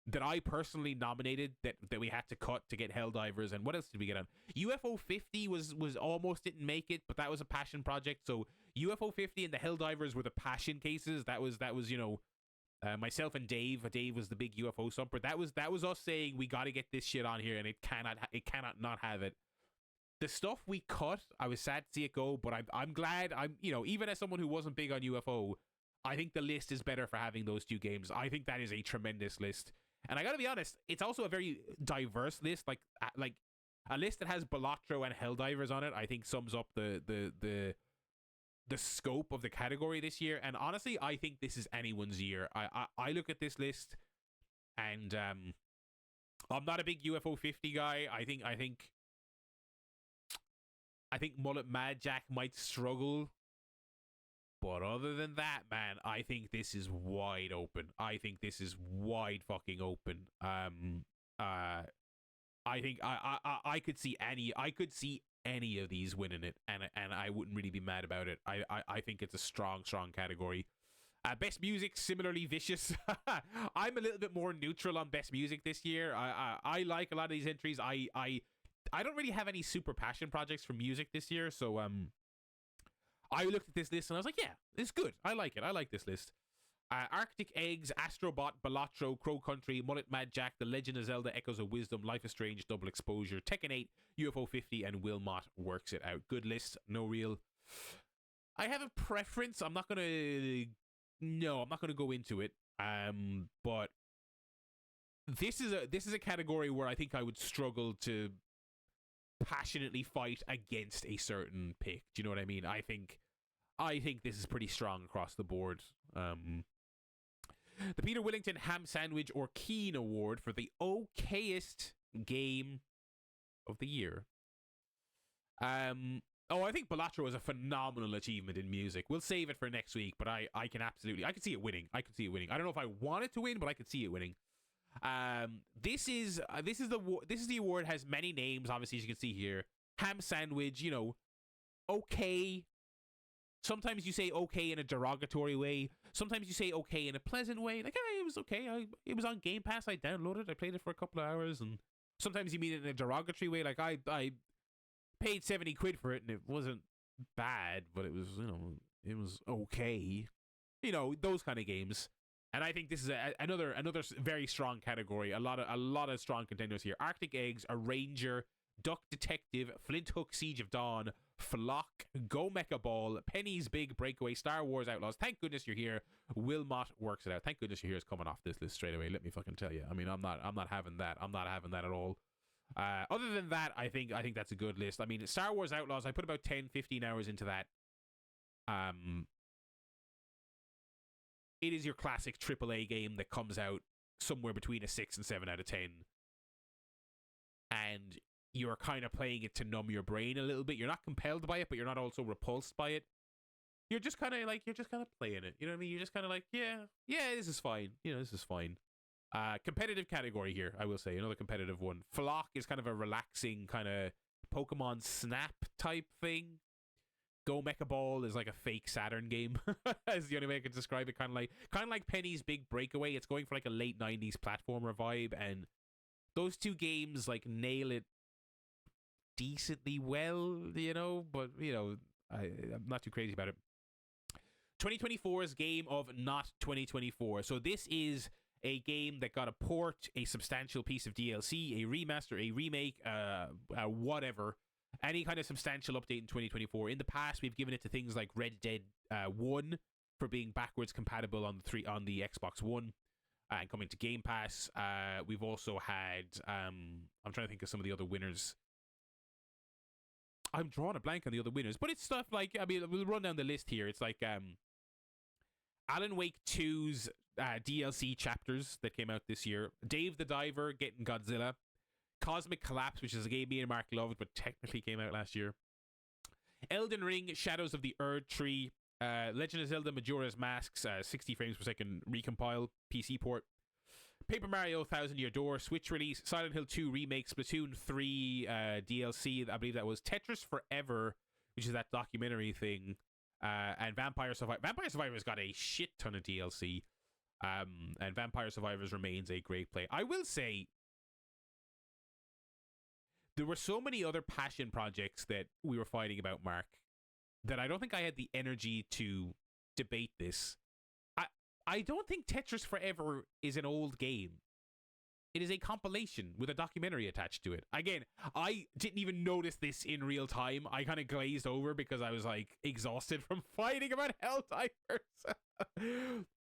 Speaker 1: that I personally nominated that we had to cut to get Helldivers, and what else did we get on? UFO 50 was almost didn't make it, but that was a passion project. So UFO 50 and the Helldivers were the passion cases. That was myself and Dave. Dave was the big UFO stumper. That was us saying we got to get this shit on here, and it cannot not have it. The stuff we cut, I was sad to see it go, but I'm glad. Even as someone who wasn't big on UFO, I think the list is better for having those two games. I think that is a tremendous list, and I got to be honest, it's also a very diverse list. Like a list that has Balatro and Helldivers on it, I think sums up the scope of the category this year. And honestly, I think this is anyone's year. I look at this list, and I'm not a big UFO 50 guy. I think Mullet Mad Jack might struggle, but other than that, man, I think this is wide open. I think this is wide fucking open. I think I could see any of these winning it, and I wouldn't really be mad about it. I think it's a strong category. Best music, similarly vicious. I'm a little bit more neutral on best music this year. I like a lot of these entries. I don't really have any super passion projects for music this year, so I looked at this list and I was like, yeah, it's good. I like it. I like this list. Arctic Eggs, Astrobot, Balatro, Crow Country, Mullet Mad Jack, The Legend of Zelda, Echoes of Wisdom, Life is Strange, Double Exposure, Tekken 8, UFO 50, and Wilmot Works It Out. Good list. No real... I have a preference. I'm not gonna go into it. But this is a category where I think I would struggle to passionately fight against a certain pick. Do you know what I mean? I think this is pretty strong across the board. The Peter Willington Ham Sandwich or Keen Award for the okayest game of the year. I think Balatro is a phenomenal achievement in music. We'll save it for next week, but I can see it winning. I don't know if I want it to win, but I could see it winning. This is the award. Has many names, obviously, as you can see here. Ham Sandwich, okay. Sometimes you say okay in a derogatory way. Sometimes you say okay in a pleasant way. Like, it was okay. It was on Game Pass. I downloaded it. I played it for a couple of hours. And sometimes you mean it in a derogatory way. Like, I paid 70 quid for it, and it wasn't bad, but it was, it was okay. Those kind of games. And I think this is another very strong category. A lot of strong contenders here. Arctic Eggs, Arranger, Duck Detective, Flint Hook, Siege of Dawn, Flock, Go Mecha Ball, Penny's Big Breakaway, Star Wars Outlaws. Thank goodness you're here. Wilmot works it out. Thank goodness you're here is coming off this list straight away. Let me fucking tell you. I mean, I'm not having that. I'm not having that at all. Other than that, I think that's a good list. I mean, Star Wars Outlaws, I put about 10, 15 hours into that. It is your classic AAA game that comes out somewhere between a 6 and 7 out of 10. And you're kind of playing it to numb your brain a little bit. You're not compelled by it, but you're not also repulsed by it. You're just kind of playing it. You know what I mean? You're just kind of like, yeah, this is fine. This is fine. Competitive category here, I will say. Another competitive one. Flock is kind of a relaxing kind of Pokemon Snap type thing. Go Mecha Ball is like a fake Saturn game. Is the only way I could describe it. Kind of like Penny's Big Breakaway. It's going for like a late 90s platformer vibe, and those two games like nail it decently well, but I'm not too crazy about it. 2024's Game of Not 2024. So this is a game that got a port, a substantial piece of DLC, a remaster, a remake, whatever. Any kind of substantial update in 2024. In the past, we've given it to things like Red Dead 1 for being backwards compatible on the Xbox One and coming to Game Pass. We've also had I'm trying to think of some of the other winners. I'm drawing a blank on the other winners, but it's stuff like, I mean, we'll run down the list here. It's like Alan Wake 2's DLC chapters that came out this year. Dave the Diver getting Godzilla. Cosmic Collapse, which is a game me and Mark loved, but technically came out last year. Elden Ring, Shadows of the Erd Tree. Legend of Zelda Majora's Masks, 60 frames per second recompile, PC port. Paper Mario Thousand Year Door, Switch release. Silent Hill 2 remake, Splatoon 3 DLC, I believe that was. Tetris Forever, which is that documentary thing. And Vampire Survivor. Vampire Survivors got a shit ton of DLC. And Vampire Survivors remains a great play. I will say, there were so many other passion projects that we were fighting about, Mark, that I don't think I had the energy to debate this. I don't think Tetris Forever is an old game. It is a compilation with a documentary attached to it. Again, I didn't even notice this in real time. I kind of glazed over because I was like exhausted from fighting about Helldivers.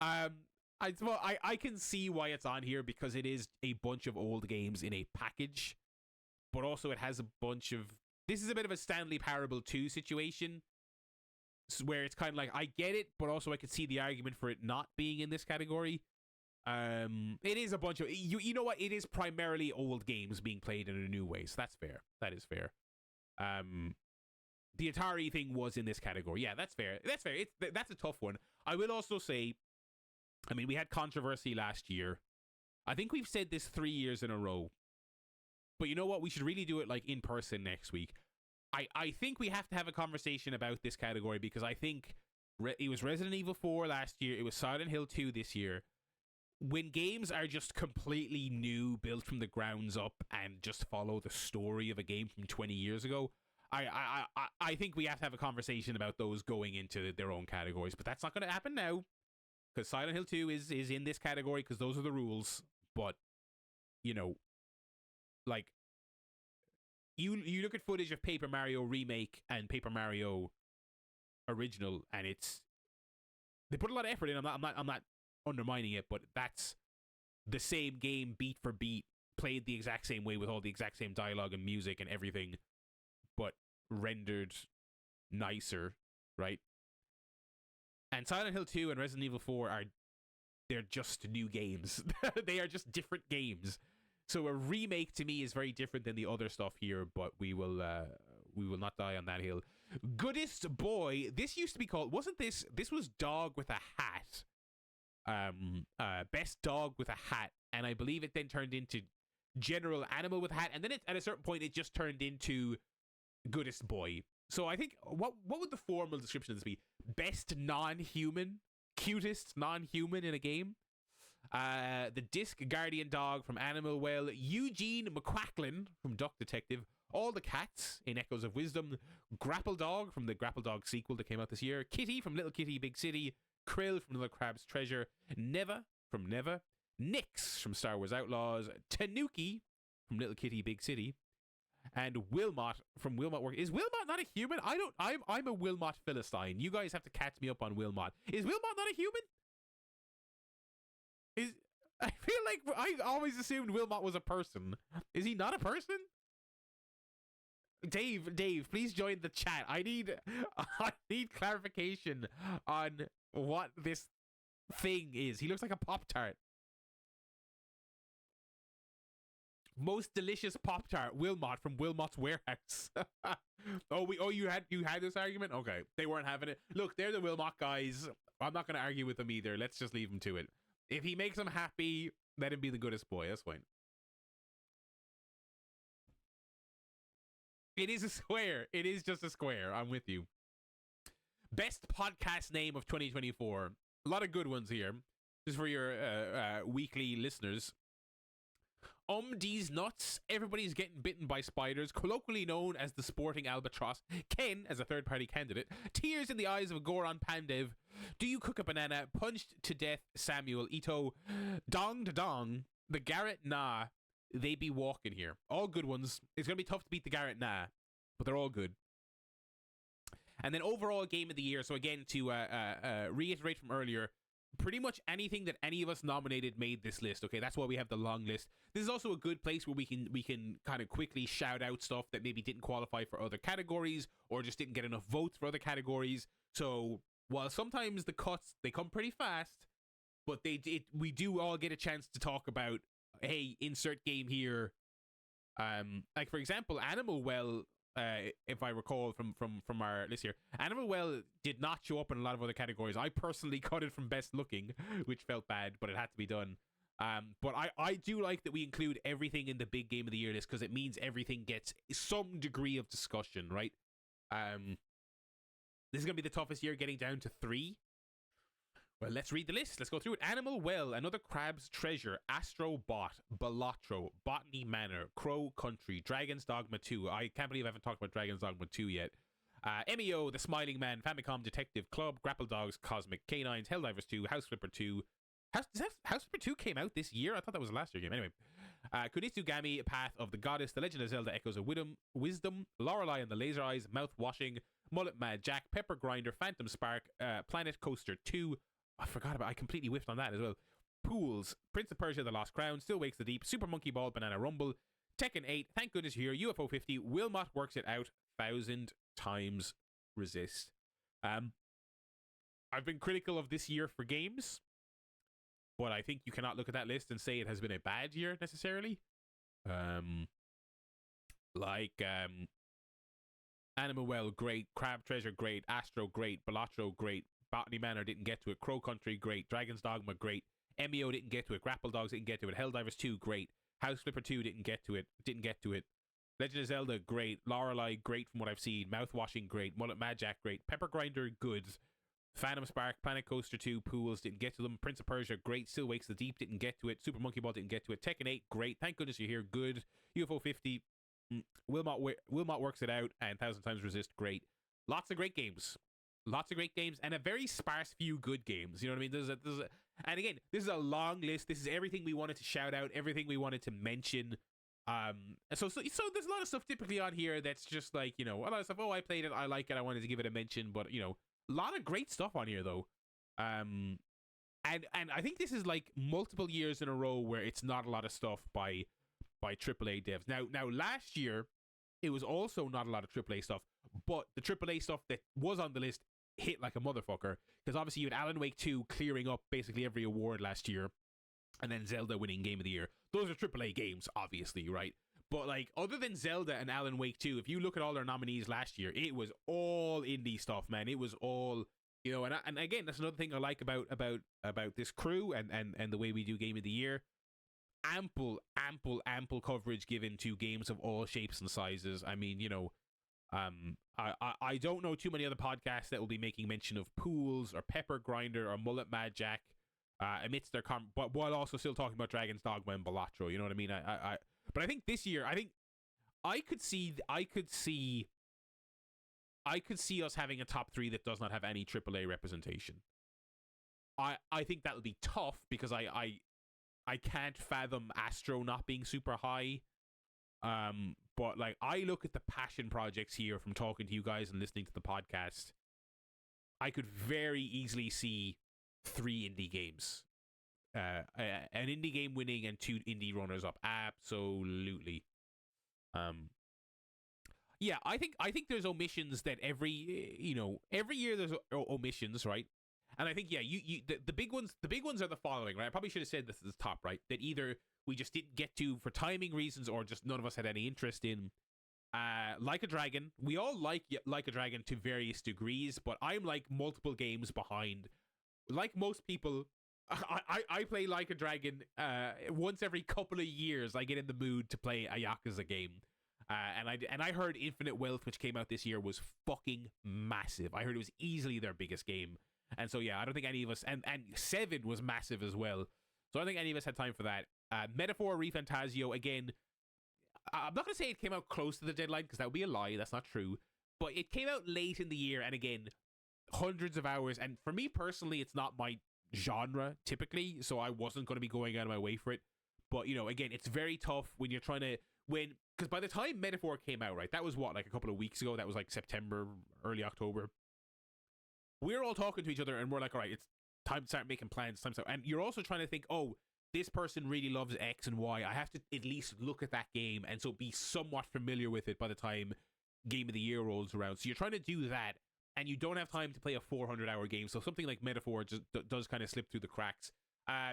Speaker 1: I can see why it's on here because it is a bunch of old games in a package. But also it has a bunch of... This is a bit of a Stanley Parable 2 situation, where it's kind of like, I get it, but also I could see the argument for it not being in this category. It is a bunch of... You know what? It is primarily old games being played in a new way, so that's fair. That is fair. The Atari thing was in this category. Yeah, that's fair. That's fair. That's a tough one. I will also say, I mean, we had controversy last year. I think we've said this 3 years in a row. But you know what? We should really do it like in person next week. I think we have to have a conversation about this category because I think it was Resident Evil 4 last year. It was Silent Hill 2 this year. When games are just completely new, built from the grounds up, and just follow the story of a game from 20 years ago, I think we have to have a conversation about those going into their own categories. But that's not going to happen now because Silent Hill 2 is in this category because those are the rules. But, like, you look at footage of Paper Mario Remake and Paper Mario Original, and they put a lot of effort in. I'm not undermining it, but that's the same game beat for beat, played the exact same way with all the exact same dialogue and music and everything, but rendered nicer, right? And Silent Hill 2 and Resident Evil 4 are they're just new games. They are just different games. So a remake to me is very different than the other stuff here, but we will not die on that hill. Goodest Boy. This used to be called, wasn't this? This was Dog with a Hat. Best Dog with a Hat, and I believe it then turned into General Animal with a Hat, and then at a certain point it just turned into Goodest Boy. So I think what would the formal description of this be? Best non-human, cutest non-human in a game. The Disc Guardian Dog from Animal Well, Eugene McQuacklin from Duck Detective, All the Cats in Echoes of Wisdom, Grapple Dog from the Grapple Dog sequel that came out this year, Kitty from Little Kitty Big City, Krill from Little Crab's Treasure, Neva from Neva, Nyx from Star Wars Outlaws, Tanuki from Little Kitty Big City, and Wilmot from Wilmot Work. Is Wilmot not a human? I'm a Wilmot Philistine. You guys have to catch me up on Wilmot. Is Wilmot not a human? I feel like I always assumed Wilmot was a person. Is he not a person? Dave, please join the chat. I need clarification on what this thing is. He looks like a Pop-Tart. Most delicious Pop-Tart, Wilmot from Wilmot's Warehouse. You had this argument? Okay. They weren't having it. Look, they're the Wilmot guys. I'm not going to argue with them either. Let's just leave them to it. If he makes them happy, let him be the Goodest Boy. That's fine. It is a square. It is just a square. I'm with you. Best podcast name of 2024. A lot of good ones here. Just for your weekly listeners. These nuts. Everybody's getting bitten by spiders. Colloquially known as the sporting albatross. Ken as a third-party candidate. Tears in the eyes of Goran Pandev. Do you cook a banana? Punched to death Samuel Ito. Dong to dong. The Garrett Nah. They be walking here. All good ones. It's going to be tough to beat the Garrett Nah, but they're all good. And then overall game of the year. So again, to reiterate from earlier, pretty much anything that any of us nominated made this list. Okay, that's why we have the long list. This is also a good place where we can kind of quickly shout out stuff that maybe didn't qualify for other categories or just didn't get enough votes for other categories. So while sometimes the cuts, they come pretty fast, but we do all get a chance to talk about, hey, insert game here. Like for example, Animal Well, if I recall from our list here, Animal Well did not show up in a lot of other categories. I personally cut it from best looking, which felt bad, but it had to be done. But I do like that we include everything in the big game of the year list because it means everything gets some degree of discussion, right? This is going to be the toughest year, getting down to 3. Well, let's read the list. Let's go through it. Animal Well, Another Crab's Treasure, Astro Bot, Balatro, Botany Manor, Crow Country, Dragon's Dogma 2. I can't believe I haven't talked about Dragon's Dogma 2 yet. MEO, The Smiling Man, Famicom Detective Club, Grapple Dogs, Cosmic Canines, Helldivers 2, House Flipper 2. House Flipper 2 came out this year? I thought that was a last year game. Anyway. Kunitsugami, Path of the Goddess, The Legend of Zelda, Echoes of Wisdom, Lorelei and the Laser Eyes, Mouth Washing, Mullet Mad Jack, Pepper Grinder, Phantom Spark, Planet Coaster 2. I completely whiffed on that as well. Pools, Prince of Persia, The Lost Crown, Still Wakes the Deep, Super Monkey Ball, Banana Rumble, Tekken 8, Thank Goodness You're Here, UFO 50, Wilmot Works It Out, 1,000 Times Resist. I've been critical of this year for games, but I think you cannot look at that list and say it has been a bad year necessarily. Animal Well, great. Crab Treasure, great. Astro, great. Balatro, great. Botany Manor, didn't get to it. Crow Country, great. Dragon's Dogma, great. MEO didn't get to it. Grapple Dogs didn't get to it. Helldivers 2, great. House Flipper 2 didn't get to it. Legend of Zelda, great. Lorelei, great from what I've seen. Mouthwashing, great. Mullet Mad Jack, great. Pepper Grinder, good. Phantom Spark, Planet Coaster 2, Pools, didn't get to them. Prince of Persia, great. Still Wakes the Deep, didn't get to it. Super Monkey Ball, didn't get to it. Tekken 8, great. Thank Goodness You're Here, good. UFO 50, Wilmot Works It Out, and 1,000 Times Resist, great. Lots of great games. And a very sparse few good games. You know what I mean? And again, this is a long list. This is everything we wanted to shout out, everything we wanted to mention. So there's a lot of stuff typically on here that's just like, you know, a lot of stuff. Oh, I played it, I like it, I wanted to give it a mention. But you know, a lot of great stuff on here though. And I think this is like multiple years in a row where it's not a lot of stuff by AAA devs. Now last year it was also not a lot of AAA stuff, but the AAA stuff that was on the list hit like a motherfucker, because obviously you had Alan Wake 2 clearing up basically every award last year, and then Zelda winning Game of the Year. Those are AAA games, obviously, right? But like, other than Zelda and Alan Wake 2, if you look at all their nominees last year, it was all indie stuff, man. It was all, you know, and again, that's another thing I like about this crew and the way we do Game of the Year. Ample coverage given to games of all shapes and sizes. I mean, you know, I don't know too many other podcasts that will be making mention of Pools or Pepper Grinder or Mullet Mad Jack amidst their but while also still talking about Dragon's Dogma and Balatro. You know what I mean? But I think this year, I could see us having a top 3 that does not have any AAA representation. I think that'll be tough because I can't fathom Astro not being super high. But like, I look at the passion projects here from talking to you guys and listening to the podcast. I could very easily see 3 indie games. An indie game winning and 2 indie runners up. Absolutely. Yeah, I think there's omissions that every year there's omissions, right? And I think the big ones are the following, right? I probably should have said this at the top, right? That either we just didn't get to for timing reasons, or just none of us had any interest in. Like a Dragon, we all like a Dragon to various degrees, but I'm like multiple games behind. Like most people, I play Like a Dragon once every couple of years. I get in the mood to play a Yakuza game. And I heard Infinite Wealth, which came out this year, was fucking massive. I heard it was easily their biggest game. And so, yeah, I don't think any of us... And 7 was massive as well. So I don't think any of us had time for that. Metaphor ReFantasio, again, I'm not going to say it came out close to the deadline, because that would be a lie. That's not true. But it came out late in the year, and again, hundreds of hours. And for me personally, it's not my genre, typically, so I wasn't going to be going out of my way for it. But, you know, again, it's very tough when you're trying to... Because by the time Metaphor came out, right, that was what, like a couple of weeks ago? That was like September, early October. We're all talking to each other, and we're like, all right, it's time to start making plans. And you're also trying to think, oh, this person really loves X and Y. I have to at least look at that game, and so be somewhat familiar with it by the time Game of the Year rolls around. So you're trying to do that, and you don't have time to play a 400-hour game. So something like Metaphor just does kind of slip through the cracks.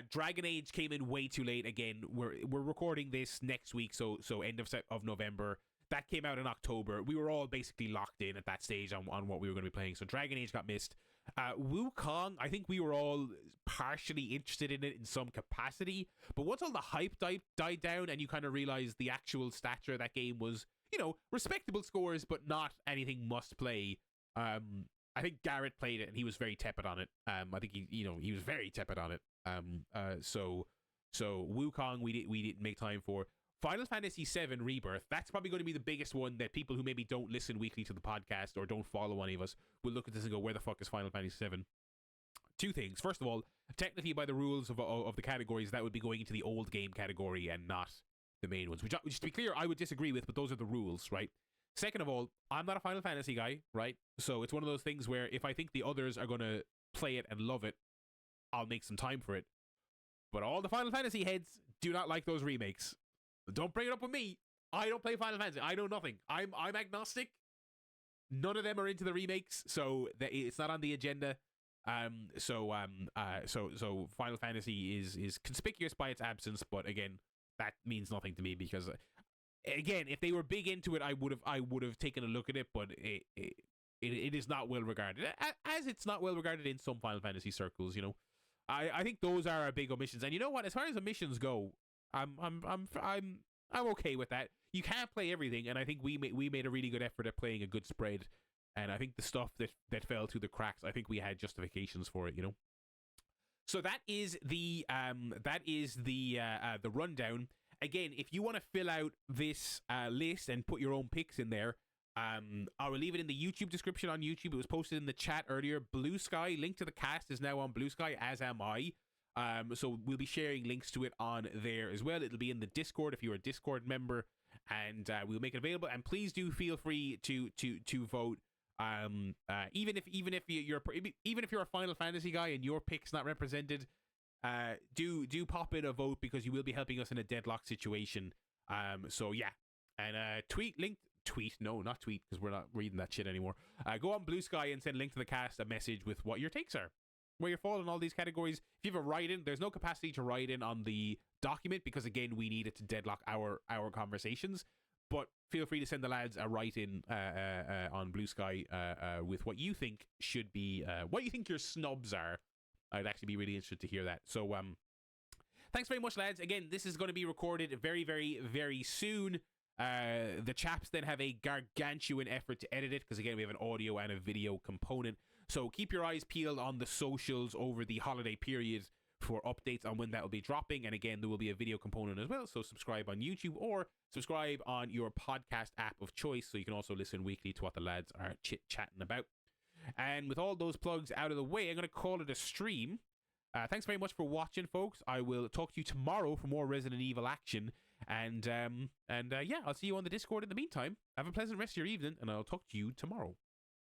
Speaker 1: Dragon Age came in way too late. Again, we're recording this next week, so end of November. That came out in October. We were all basically locked in at that stage on what we were going to be playing. So Dragon Age got missed. Wukong, I think we were all partially interested in it in some capacity. But once all the hype died down and you kind of realized the actual stature of that game was, you know, respectable scores, but not anything must play. I think Garrett played it and he was very tepid on it. I think he was very tepid on it. So Wukong we didn't make time for. Final Fantasy VII Rebirth, that's probably going to be the biggest one that people who maybe don't listen weekly to the podcast or don't follow any of us will look at this and go, where the fuck is Final Fantasy VII? 2 things. First of all, technically by the rules of the categories, that would be going into the old game category and not the main ones, which to be clear, I would disagree with, but those are the rules, right? Second of all, I'm not a Final Fantasy guy, right? So it's one of those things where if I think the others are going to play it and love it, I'll make some time for it. But all the Final Fantasy heads do not like those remakes. Don't bring it up with me. I don't play Final Fantasy. I know nothing. I'm agnostic. None of them are into the remakes, so it's not on the agenda. So Final Fantasy is conspicuous by its absence, but again, that means nothing to me because, again, if they were big into it, I would have taken a look at it, but it is not well regarded, as it's not well regarded in some Final Fantasy circles. You know, I think those are our big omissions, and you know what? As far as omissions go, I'm okay with that. You can't play everything, and I think we made a really good effort at playing a good spread. And I think the stuff that fell through the cracks, I think we had justifications for it, you know. So that is the rundown. Again, if you want to fill out this list and put your own picks in there, I will leave it in the YouTube description on YouTube. It was posted in the chat earlier. Blue Sky, link to the cast is now on Blue Sky, as am I. So we'll be sharing links to it on there as well. It'll be in the Discord if you're a Discord member, and we'll make it available. And please do feel free to vote. Even if you're a Final Fantasy guy and your pick's not represented, do pop in a vote because you will be helping us in a deadlock situation. So yeah, and tweet tweet. No, not tweet, because we're not reading that shit anymore. Go on Blue Sky and send a link to the cast, a message with what your takes are, where you fall in all these categories. If you have a write-in, there's no capacity to write in on the document because, again, we need it to deadlock our conversations. But feel free to send the lads a write-in on Blue Sky with what you think should be, what you think your snubs are. I'd actually be really interested to hear that. So, thanks very much, lads. Again, this is going to be recorded very, very, very soon. The chaps then have a gargantuan effort to edit it because, again, we have an audio and a video component. So keep your eyes peeled on the socials over the holiday period for updates on when that will be dropping. And again, there will be a video component as well. So subscribe on YouTube or subscribe on your podcast app of choice so you can also listen weekly to what the lads are chit-chatting about. And with all those plugs out of the way, I'm going to call it a stream. Thanks very much for watching, folks. I will talk to you tomorrow for more Resident Evil action. And yeah, I'll see you on the Discord in the meantime. Have a pleasant rest of your evening, and I'll talk to you tomorrow.